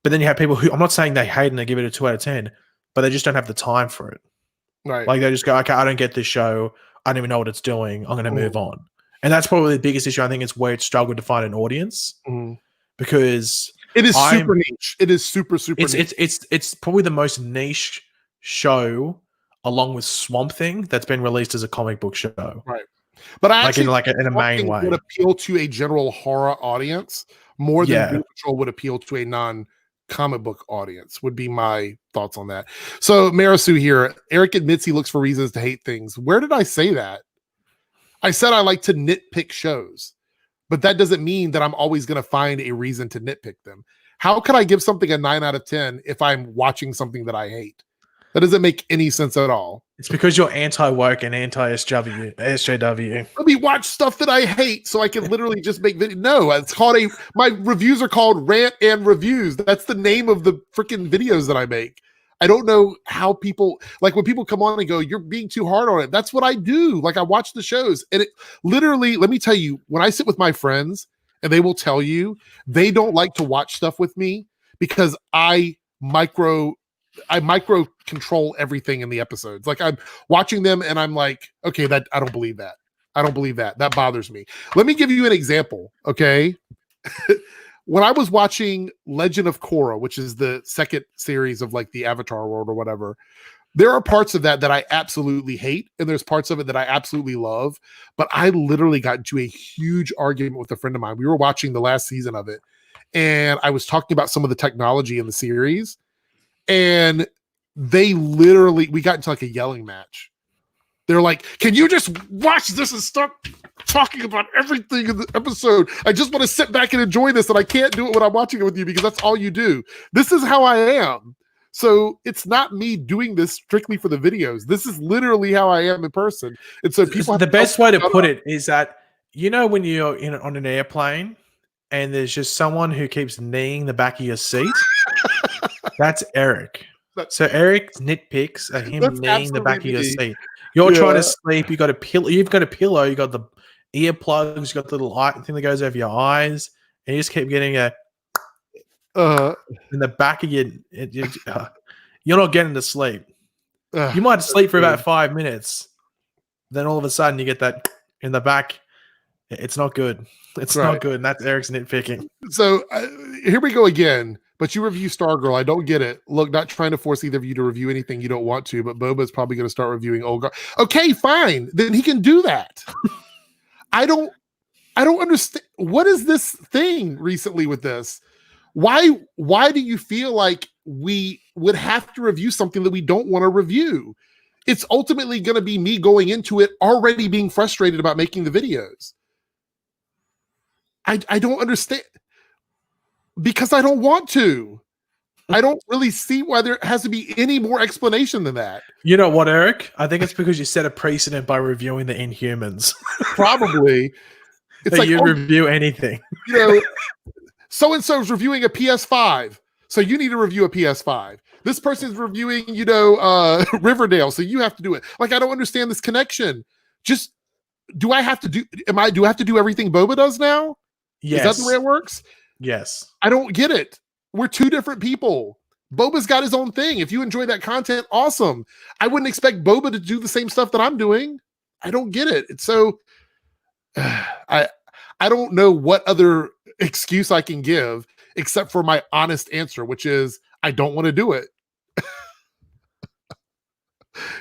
But then you have people who, I'm not saying they hate and they give it a 2 out of 10, but they just don't have the time for it.
Right.
Like they just go, okay, I don't get this show. I don't even know what it's doing. I'm going to move on. And that's probably the biggest issue. I think it's where it struggled to find an audience because
it is super niche. It is super niche.
It's probably the most niche show along with Swamp Thing that's been released as a comic book show.
Right. But I actually
in a main way
would appeal to a general horror audience more than Doom Patrol would appeal to a non-comic book audience, would be my thoughts on that. So Marisu here, Eric admits he looks for reasons to hate things. Where did I say that? I said I like to nitpick shows, but that doesn't mean that I'm always going to find a reason to nitpick them. How can I give something a 9 out of 10 if I'm watching something that I hate? That doesn't make any sense at all.
It's because you're anti-woke and anti-SJW.
Let me watch stuff that I hate so I can literally just make videos. No, it's called my reviews are called Rant and Reviews. That's the name of the freaking videos that I make. I don't know how people, like when people come on and go, you're being too hard on it. That's what I do. Like I watch the shows and it literally, let me tell you, when I sit with my friends and they will tell you they don't like to watch stuff with me because I micro control everything in the episodes. Like I'm watching them and I'm like, okay, that I don't believe that. I don't believe that. That bothers me. Let me give you an example. Okay. When I was watching Legend of Korra, which is the second series of like the Avatar world or whatever, there are parts of that I absolutely hate. And there's parts of it that I absolutely love. But I literally got into a huge argument with a friend of mine. We were watching the last season of it. And I was talking about some of the technology in the series. And we got into like a yelling match. They're like, can you just watch this and stop talking about everything in the episode? I just want to sit back and enjoy this, and I can't do it when I'm watching it with you because that's all you do. This is how I am. So it's not me doing this strictly for the videos. This is literally how I am in person. And so people
the best way to put it is that, you know, when you're on an airplane and there's just someone who keeps kneeing the back of your seat, that's Eric. So Eric's nitpicks are him kneeing the back of your seat. You're trying to sleep. You got a pillow. You've got a pillow. You got the earplugs. You got the little thing that goes over your eyes, and you just keep getting in the back of your. You're not getting to sleep. You might sleep for about 5 minutes, then all of a sudden you get that in the back. It's not good. It's not good, and that's Eric's nitpicking.
So here we go again. But you review Stargirl. I don't get it. Look, not trying to force either of you to review anything you don't want to, but Boba's probably going to start reviewing Olga. Okay, fine. Then he can do that. I don't understand. What is this thing recently with this? Why do you feel like we would have to review something that we don't want to review? It's ultimately going to be me going into it already being frustrated about making the videos. I don't understand, because I don't want to. I don't really see why there has to be any more explanation than that.
You know what, Eric? I think it's because you set a precedent by reviewing the Inhumans.
Probably. It's like,
you review anything.
You know, so-and-so is reviewing a PS5, so you need to review a PS5. This person's reviewing, Riverdale, so you have to do it. Like, I don't understand this connection. Just, do I have to do everything Boba does now?
Yes.
Is that the way it works?
Yes.
I don't get it. We're two different people. Boba's got his own thing. If you enjoy that content, awesome. I wouldn't expect Boba to do the same stuff that I'm doing. I don't get it. It's so I don't know what other excuse I can give except for my honest answer, which is I don't want to do it.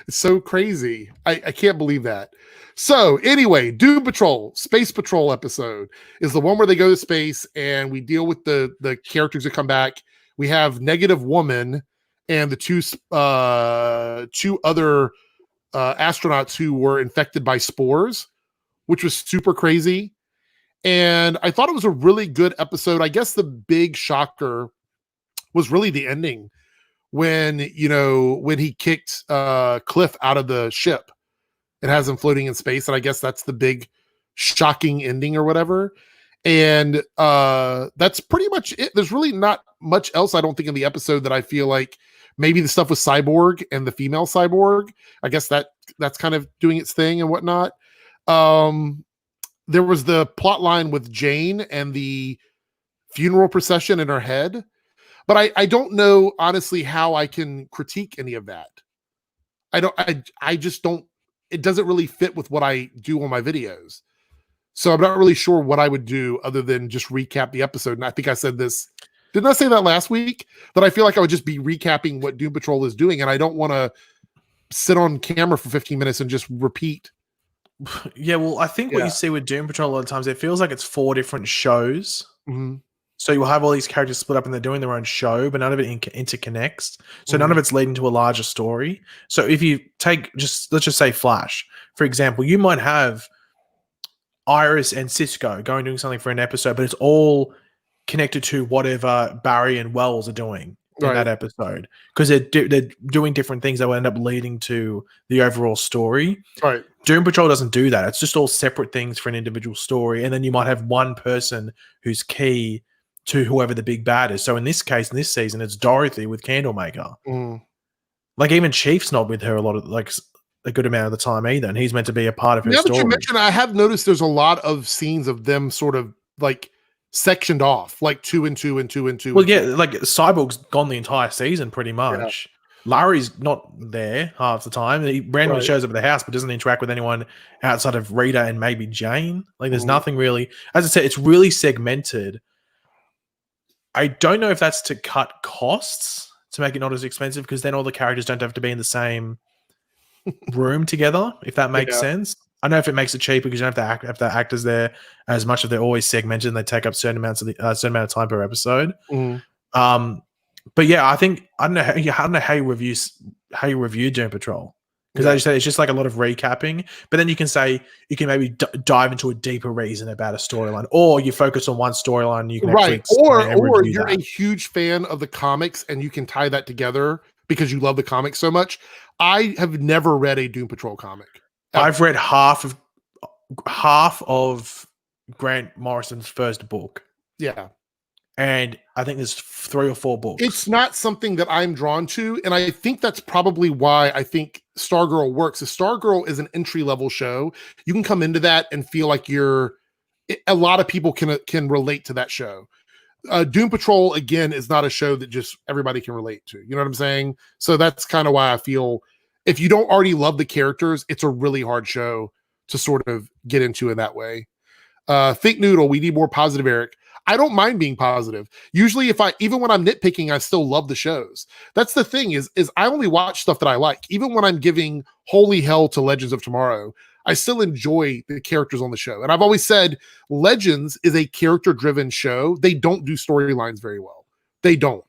It's so crazy. I can't believe that. So anyway, Doom Patrol, Space Patrol episode is the one where they go to space and we deal with the characters that come back. We have Negative Woman and the two other astronauts who were infected by spores, which was super crazy. And I thought it was a really good episode. I guess the big shocker was really the ending when he kicked Cliff out of the ship. It has him floating in space, and I guess that's the big shocking ending or whatever. And that's pretty much it. There's really not much else, I don't think, in the episode that I feel like maybe the stuff with Cyborg and the female Cyborg. I guess that's kind of doing its thing and whatnot. There was the plot line with Jane and the funeral procession in her head. But I don't know, honestly, how I can critique any of that. I just don't, it doesn't really fit with what I do on my videos. So I'm not really sure what I would do other than just recap the episode. And I think I said this, didn't I say that last week? That I feel like I would just be recapping what Doom Patrol is doing. And I don't want to sit on camera for 15 minutes and just repeat.
Yeah, well, I think what you see with Doom Patrol a lot of times, it feels like it's 4 different shows.
Mm-hmm.
So you'll have all these characters split up and they're doing their own show, but none of it interconnects. So none of it's leading to a larger story. So if you take let's just say Flash, for example, you might have Iris and Cisco going doing something for an episode, but it's all connected to whatever Barry and Wells are doing in that episode, because they're doing different things that will end up leading to the overall story.
Right.
Doom Patrol doesn't do that. It's just all separate things for an individual story, and then you might have one person who's key to whoever the big bad is. So in this case, in this season, it's Dorothy with Candlemaker. Like even Chief's not with her a good amount of the time either, and he's meant to be a part of her story. Now that you mentioned,
I have noticed there's a lot of scenes of them sort of like sectioned off, like 2 and 2 and 2 and 2.
Well, yeah, like Cyborg's gone the entire season pretty much. Yeah. Larry's not there half the time. He randomly shows up at the house, but doesn't interact with anyone outside of Rita and maybe Jane. Like there's nothing really. As I said, it's really segmented. I don't know if that's to cut costs to make it not as expensive, because then all the characters don't have to be in the same room together, if that makes sense. I know if it makes it cheaper because you don't have the actors there as much, if they're always segmented and they take up certain amount of time per episode. But yeah, I don't know how you review Doom Patrol, because as you said, it's just like a lot of recapping. But then you can say you can maybe dive into a deeper reason about a storyline, or you focus on one storyline. And you can
or you're a huge fan of the comics and you can tie that together because you love the comics so much. I have never read a Doom Patrol comic.
I've read half of Grant Morrison's first book.
Yeah.
And I think there's 3 or 4 books.
It's not something that I'm drawn to. And I think that's probably why I think Stargirl works. Stargirl is an entry-level show. You can come into that and feel like a lot of people can relate to that show. Doom Patrol, again, is not a show that just everybody can relate to. You know what I'm saying? So that's kind of why I feel if you don't already love the characters, it's a really hard show to sort of get into in that way. Fake Noodle, we need more positive, Eric. I don't mind being positive. Usually even when I'm nitpicking, I still love the shows. That's the thing is I only watch stuff that I like. Even when I'm giving holy hell to Legends of Tomorrow, I still enjoy the characters on the show. And I've always said Legends is a character-driven show. They don't do storylines very well. They don't.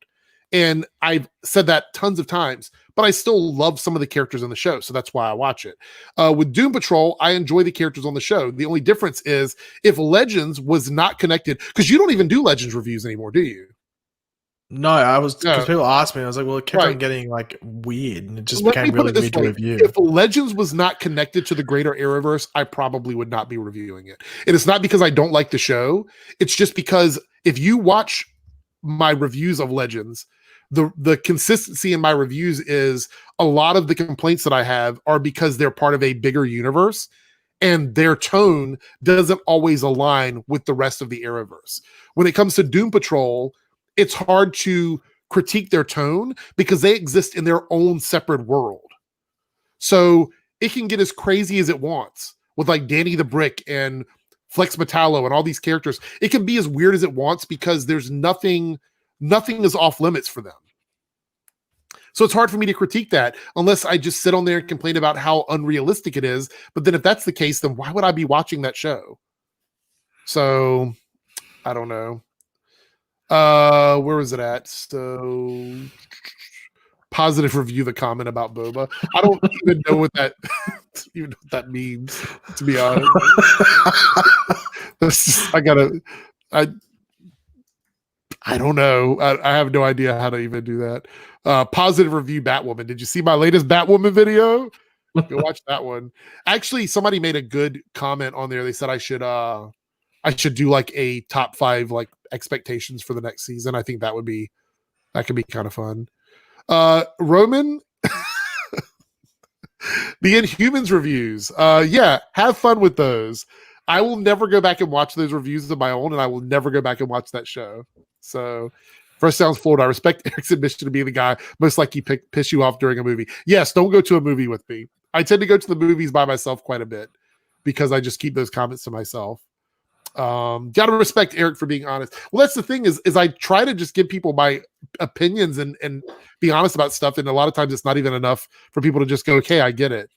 And I've said that tons of times, but I still love some of the characters in the show. So that's why I watch it. With Doom Patrol, I enjoy the characters on the show. The only difference is if Legends was not connected, because you don't even do Legends reviews anymore, do you?
No, I was, because people asked me, I was like, well, it kept on getting like weird, and it just became really weird to review.
If Legends was not connected to the greater Arrowverse, I probably would not be reviewing it. And it's not because I don't like the show. It's just because if you watch my reviews of Legends, the consistency in my reviews is a lot of the complaints that I have are because they're part of a bigger universe and their tone doesn't always align with the rest of the Arrowverse. When it comes to Doom Patrol, it's hard to critique their tone because they exist in their own separate world. So it can get as crazy as it wants with like Danny the Brick and Flex Metallo and all these characters. It can be as weird as it wants because there's nothing is off limits for them. So it's hard for me to critique that unless I just sit on there and complain about how unrealistic it is. But then if that's the case, then why would I be watching that show? So I don't know. Where was it at? So positive review the comment about Boba. I don't even know what that means, to be honest. I don't know. I have no idea how to even do that. Positive review Batwoman. Did you see my latest Batwoman video? Go watch that one. Actually, somebody made a good comment on there. They said I should do like a top 5 like expectations for the next season. I think that could be kind of fun. Roman, the Inhumans reviews. Yeah, have fun with those. I will never go back and watch those reviews of my own, and I will never go back and watch that show. So, first sounds flawed. I respect Eric's admission to be the guy most likely piss you off during a movie. Yes, don't go to a movie with me. I tend to go to the movies by myself quite a bit because I just keep those comments to myself. Gotta respect Eric for being honest. Well, that's the thing is I try to just give people my opinions and be honest about stuff, and a lot of times it's not even enough for people to just go, okay, I get it.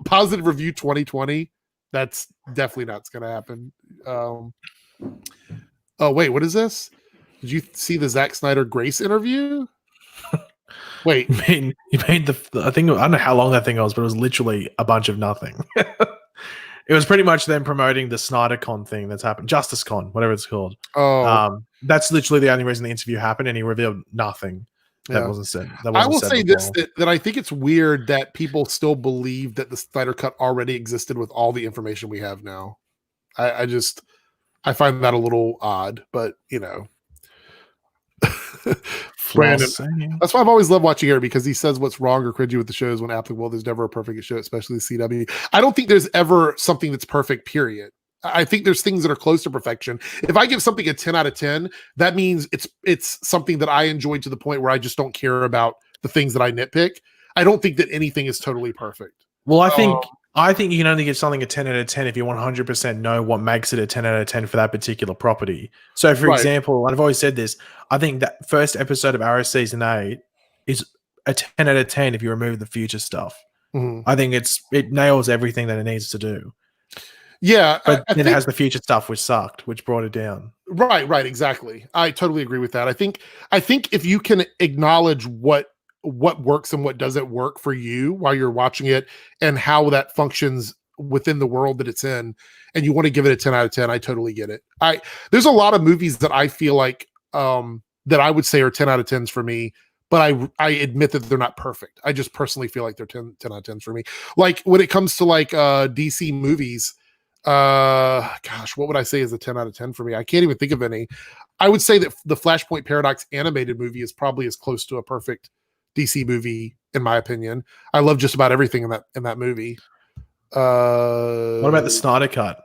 Positive review 2020. That's definitely not going to happen. Oh wait, what is this? Did you see the Zack Snyder Grace interview? Wait,
you made I think, I don't know how long that thing was, but it was literally a bunch of nothing. It was pretty much them promoting the SnyderCon thing that's happened, JusticeCon, whatever it's called.
Oh,
that's literally the only reason the interview happened, and he revealed nothing. That wasn't said.
I will say this, that I think it's weird that people still believe that the Snyder Cut already existed with all the information we have now. I find that a little odd, but you know. Brandon, that's why I've always loved watching Eric, because he says what's wrong or cringy with the shows when applicable. There's never a perfect show, especially the CW. I don't think there's ever something that's perfect, period. I think there's things that are close to perfection. If I give something a 10 out of 10, that means it's something that I enjoyed to the point where I just don't care about the things that I nitpick. I don't think that anything is totally perfect.
Well, I think you can only give something a 10 out of 10 if you 100% know what makes it a 10 out of 10 for that particular property. So, for example, and I've always said this, I think that first episode of Arrow Season 8 is a 10 out of 10 if you remove the future stuff.
Mm-hmm.
I think it nails everything that it needs to do.
Yeah.
But then it has the future stuff which sucked, which brought it down.
Right, exactly. I totally agree with that. I think if you can acknowledge what works and what doesn't work for you while you're watching it and how that functions within the world that it's in, and you want to give it a 10 out of 10, I totally get it. There's a lot of movies that I feel like that I would say are 10 out of 10s for me, but I admit that they're not perfect. I just personally feel like they're 10 out of 10s for me. Like when it comes to like DC movies, gosh, what would I say is a 10 out of 10 for me? I can't even think of any. I would say that the Flashpoint Paradox animated movie is probably as close to a perfect DC movie, in my opinion. I love just about everything in that movie.
What about the Snyder Cut?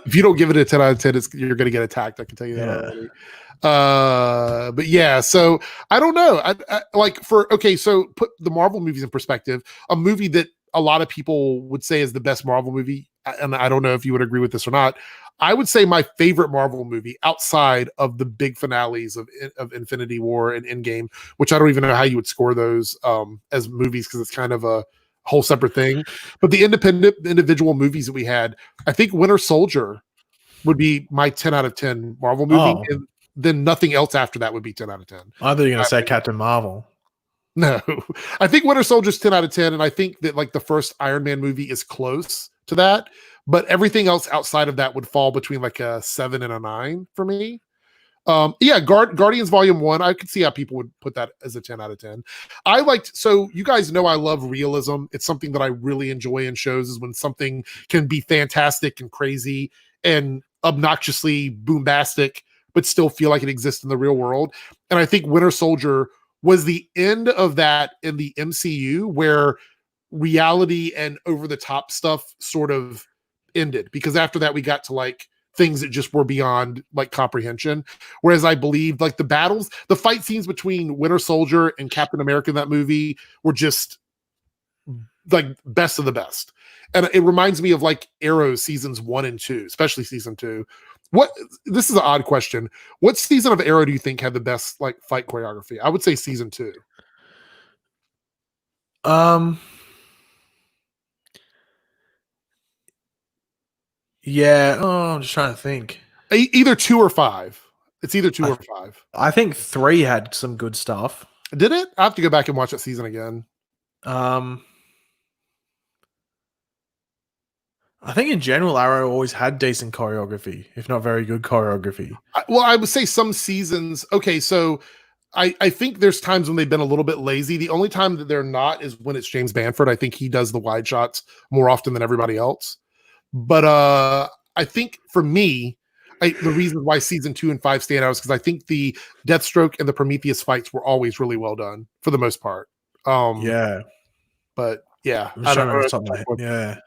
If you don't give it a 10 out of 10, you're going to get attacked. I can tell you that already. But yeah, so I don't know. So put the Marvel movies in perspective. A movie that a lot of people would say is the best Marvel movie, and I don't know if you would agree with this or not. I would say my favorite Marvel movie outside of the big finales of Infinity War and Endgame, which I don't even know how you would score those as movies because it's kind of a whole separate thing. But the individual movies that we had, I think Winter Soldier would be my 10 out of 10 Marvel movie. And then nothing else after that would be 10 out of 10.
I thought you were going to say Captain Marvel.
No, I think Winter Soldier's 10 out of 10. And I think that like the first Iron Man movie is close to that. But everything else outside of that would fall between like a 7 and a 9 for me. Guardians Volume 1, I could see how people would put that as a 10 out of 10. So you guys know I love realism. It's something that I really enjoy in shows is when something can be fantastic and crazy and obnoxiously boombastic, but still feel like it exists in the real world. And I think Winter Soldier was the end of that in the MCU where reality and over-the-top stuff sort of ended, because after that we got to like things that just were beyond like comprehension. Whereas I believe like the fight scenes between Winter Soldier and Captain America in that movie were just like best of the best. And it reminds me of like Arrow seasons 1 and 2, especially season 2. This is an odd question. What season of Arrow do you think had the best like fight choreography? I would say season 2.
Yeah. I'm just trying to think.
Either 2 or 5. It's either 2 or 5.
I think 3 had some good stuff.
Did it? I have to go back and watch that season again.
I think in general, Arrow always had decent choreography, if not very good choreography.
I would say some seasons. Okay, so I think there's times when they've been a little bit lazy. The only time that they're not is when it's James Bamford. I think he does the wide shots more often than everybody else. But I think for me, the reason why season 2 and 5 stand out is because I think the Deathstroke and the Prometheus fights were always really well done for the most part.
Yeah.
But yeah.
I don't know. Yeah.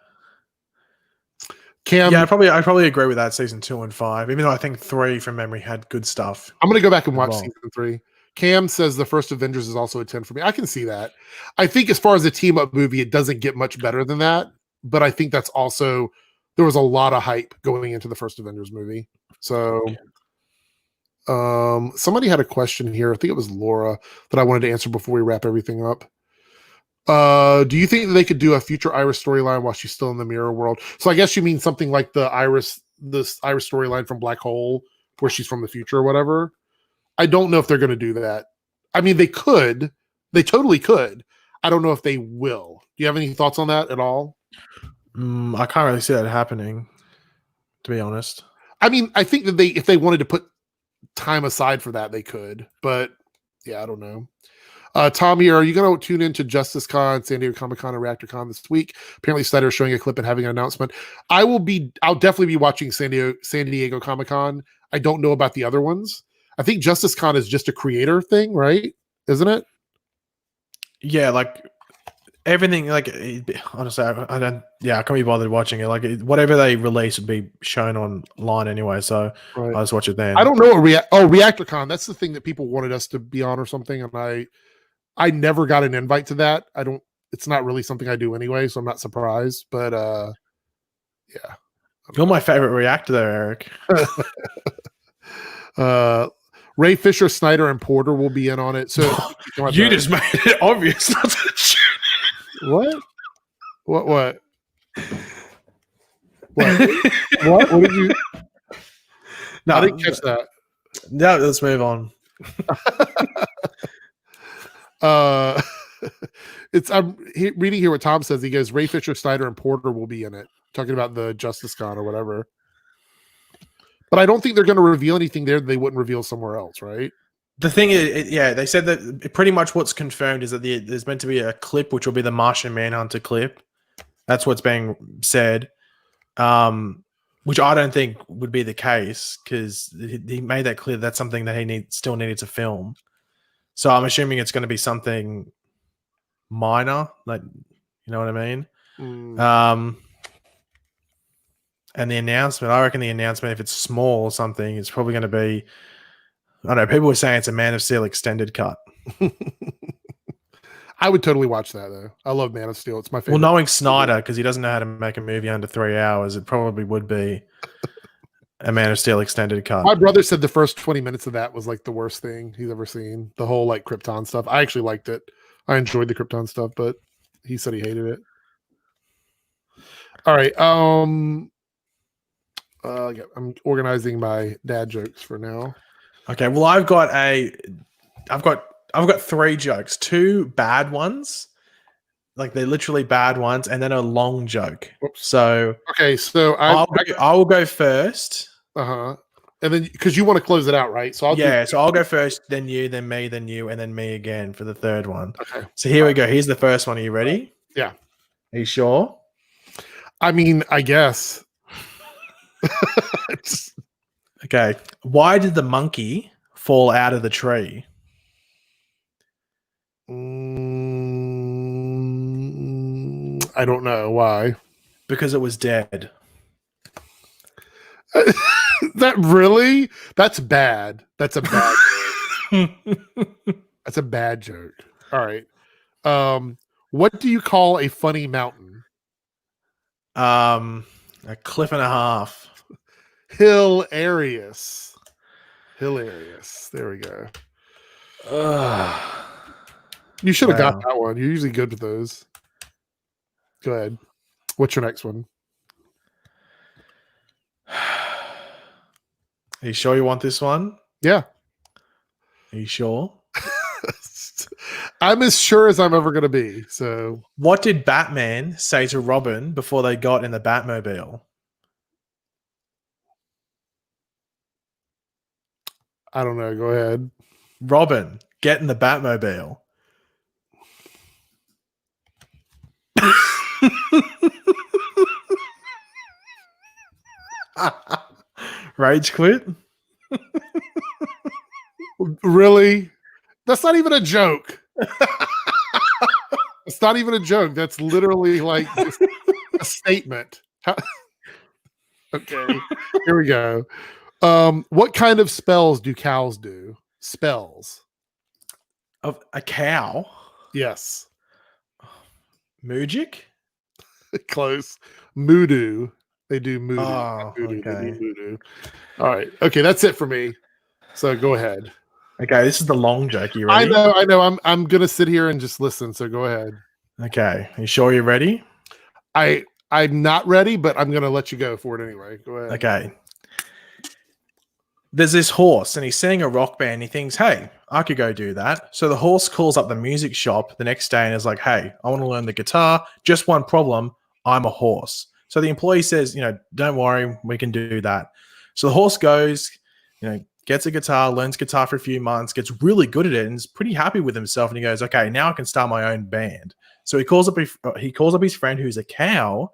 Cam,
yeah, I probably agree with that. Season 2 and 5, even though I think 3 from memory had good stuff.
I'm gonna go back and watch season 3. Cam says the first Avengers is also a 10 for me. I can see that. I think as far as a team up movie, it doesn't get much better than that. But I think that's also there was a lot of hype going into the first Avengers movie. So somebody had a question here. I think it was Laura that I wanted to answer before we wrap everything up. Do you think that they could do a future Iris storyline while she's still in the mirror world? So I guess you mean something like the Iris storyline from Black Hole, where she's from the future or whatever. I don't know if they're going to do that. I mean, they could. They totally could. I don't know if they will. Do you have any thoughts on that at all?
I can't really see that happening, to be honest. I
mean, I think that if they wanted to put time aside for that, they could. But yeah, I don't know. Tommy, are you going to tune into Justice Con, San Diego Comic-Con, and ReactorCon this week? Apparently, Snyder is showing a clip and having an announcement. I'll definitely be watching San Diego Comic-Con. I don't know about the other ones. I think Justice Con is just a creator thing, right? Isn't it?
Yeah, like everything. Like honestly, I don't. Yeah, I can't be bothered watching it. Like whatever they release would be shown online anyway. So
right.
I'll just watch it then.
I don't know what ReactorCon. That's the thing that people wanted us to be on or something, and I never got an invite to that. It's not really something I do anyway, so I'm not surprised. But yeah.
You're my favorite reactor there,
Eric. Ray Fisher, Snyder, and Porter will be in on it. So
you just made it obvious not to
What? What? What did you? No, I didn't catch that.
No, let's move on.
I'm reading here what Tom says. He goes, Ray Fisher, Snyder, and Porter will be in it, talking about the Justice Con or whatever. But I don't think they're going to reveal anything there that they wouldn't reveal somewhere else, right?
The thing is, they said that pretty much what's confirmed is that there's meant to be a clip, which will be the Martian Manhunter clip. That's what's being said, which I don't think would be the case because he made that clear that's something that he still needed to film. So I'm assuming it's going to be something minor, like, you know what I mean? And the announcement, I reckon the announcement, if it's small or something, it's probably going to be, I don't know, people were saying it's a Man of Steel extended cut.
I would totally watch that though. I love Man of Steel. It's my favorite.
Well, knowing Snyder, because he doesn't know how to make a movie under 3 hours, it probably would be a Man of Steel extended cut.
My brother said the first 20 minutes of that was like the worst thing he's ever seen. The whole like Krypton stuff. I actually liked it. I enjoyed the Krypton stuff, but he said he hated it. All right. Yeah, I'm organizing my dad jokes for now.
Okay. Well, I've got 3 jokes, 2 bad ones, like they're literally bad ones, and then a long joke.
Whoops.
So
okay, so
I will go first.
And then because you want to close it out, right? So
I'll go first, then you, then me, then you, and then me again for the third one.
Okay.
So here we go. Here's the first one. Are you ready?
Yeah.
Are you sure?
I mean, I guess.
Okay. Why did the monkey fall out of the tree?
I don't know why.
Because it was dead.
That really? That's bad. That's a bad joke. That's a bad joke. All right. What do you call a funny mountain?
A cliff and a half.
Hilarious. There we go. You should have got that one. You're usually good with those. Go ahead. What's your next one?
Are you sure you want this one?
Yeah.
Are you sure?
I'm as sure as I'm ever going to be. So,
what did Batman say to Robin before they got in the Batmobile?
I don't know. Go ahead.
Robin, get in the Batmobile. Rage quit?
Really? That's not even a joke. It's not even a joke. That's literally like just a statement. Okay, here we go. What kind of spells do cows do? Spells.
Of a cow?
Yes.
Mujic?
Close. Moodoo. They do moodoo.
Oh,
Moodoo.
okay.
They do moodoo. All right. Okay, that's it for me. So go ahead.
Okay, this is the long joke. You ready?
I know. I'm gonna sit here and just listen. So go ahead.
Okay. Are you sure you're ready?
I'm not ready, but I'm gonna let you go for it anyway. Go ahead.
Okay. There's this horse, and he's seeing a rock band. He thinks, "Hey, I could go do that." So the horse calls up the music shop the next day and is like, "Hey, I want to learn the guitar. Just one problem: I'm a horse." So the employee says, "Don't worry, we can do that." So the horse goes, gets a guitar, learns guitar for a few months, gets really good at it, and is pretty happy with himself. And he goes, "Okay, now I can start my own band." So he calls up his friend who's a cow.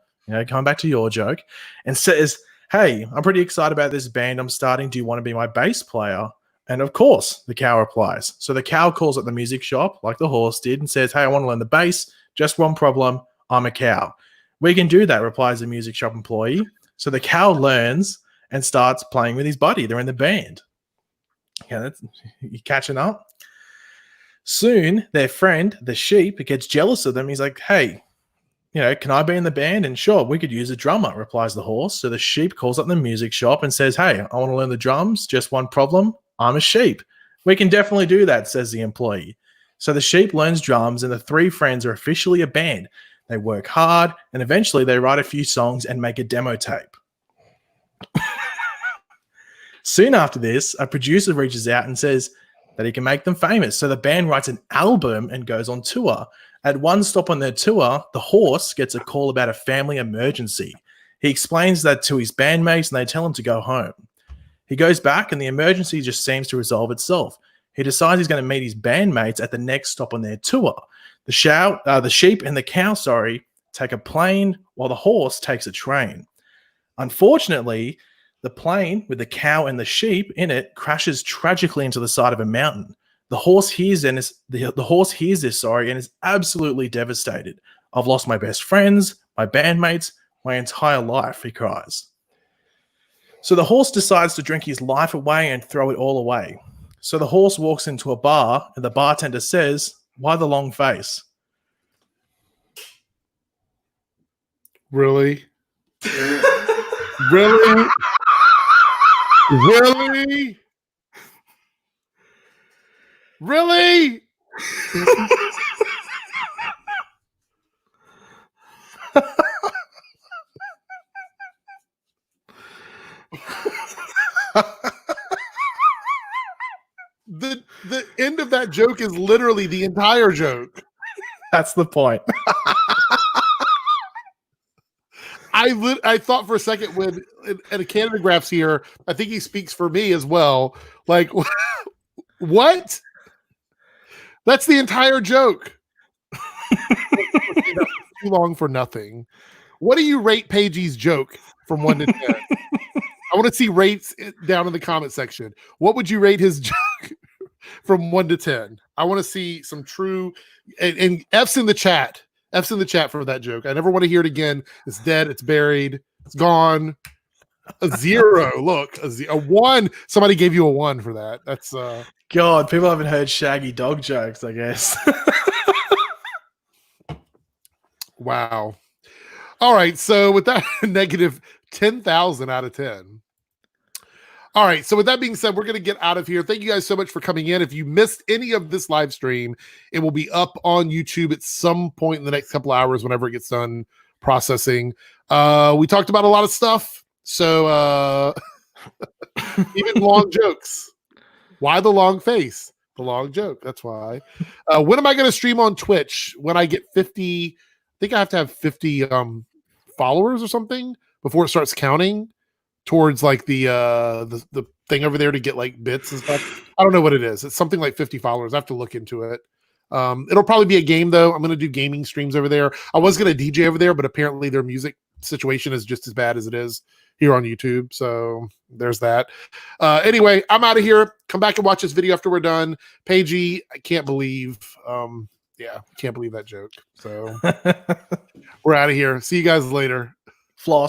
Coming back to your joke, and says, "Hey, I'm pretty excited about this band I'm starting. Do you want to be my bass player?" And of course, the cow replies. So the cow calls at the music shop, like the horse did, and says, "Hey, I want to learn the bass. Just one problem. I'm a cow." "We can do that," replies the music shop employee. So the cow learns and starts playing with his buddy. They're in the band. Okay, you catching up? Soon, their friend, the sheep, gets jealous of them. He's like, "Hey, can I be in the band?" "And sure, we could use a drummer," replies the horse. So the sheep calls up the music shop and says, "Hey, I want to learn the drums. Just one problem. I'm a sheep." "We can definitely do that," says the employee. So the sheep learns drums, and the 3 friends are officially a band. They work hard, and eventually they write a few songs and make a demo tape. Soon after this, a producer reaches out and says that he can make them famous. So the band writes an album and goes on tour. At one stop on their tour, the horse gets a call about a family emergency. He explains that to his bandmates, and they tell him to go home. He goes back, and the emergency just seems to resolve itself. He decides he's going to meet his bandmates at the next stop on their tour. The sheep and the cow, take a plane, while the horse takes a train. Unfortunately, the plane with the cow and the sheep in it crashes tragically into the side of a mountain. The horse hears this, and is absolutely devastated. "I've lost my best friends, my bandmates, my entire life," he cries. So the horse decides to drink his life away and throw it all away. So the horse walks into a bar, and the bartender says, "Why the long face?"
Really? Really? Really? Really? The end of that joke is literally the entire joke.
That's the point.
I thought for a second when and a Canada Graph's here, I think he speaks for me as well. Like, what? That's the entire joke. Too long for nothing. What do you rate Pagey's joke from 1 to 10? I want to see rates down in the comment section. What would you rate his joke from 1 to 10? I want to see some true and F's in the chat. F's in the chat for that joke. I never want to hear it again. It's dead. It's buried. It's gone. A 0. Look, a 1. Somebody gave you a 1 for that. That's
God. People haven't heard shaggy dog jokes, I guess.
Wow. All right. So with that, negative 10,000 out of 10. All right. So with that being said, we're going to get out of here. Thank you guys so much for coming in. If you missed any of this live stream, it will be up on YouTube at some point in the next couple hours whenever it gets done processing. We talked about a lot of stuff. So even long jokes. Why the long face? The long joke. That's why. When am I going to stream on Twitch? When I get 50, I think I have to have 50 followers or something before it starts counting towards like the thing over there to get like bits and stuff. I don't know what it is. It's something like 50 followers. I have to look into it. It'll probably be a game though. I'm going to do gaming streams over there. I was going to DJ over there, but apparently their music situation is just as bad as it is here on YouTube. So there's that. Anyway, I'm out of here. Come back and watch this video after we're done. Pagey, I can't believe, can't believe that joke. So we're out of here. See you guys later.
Floss.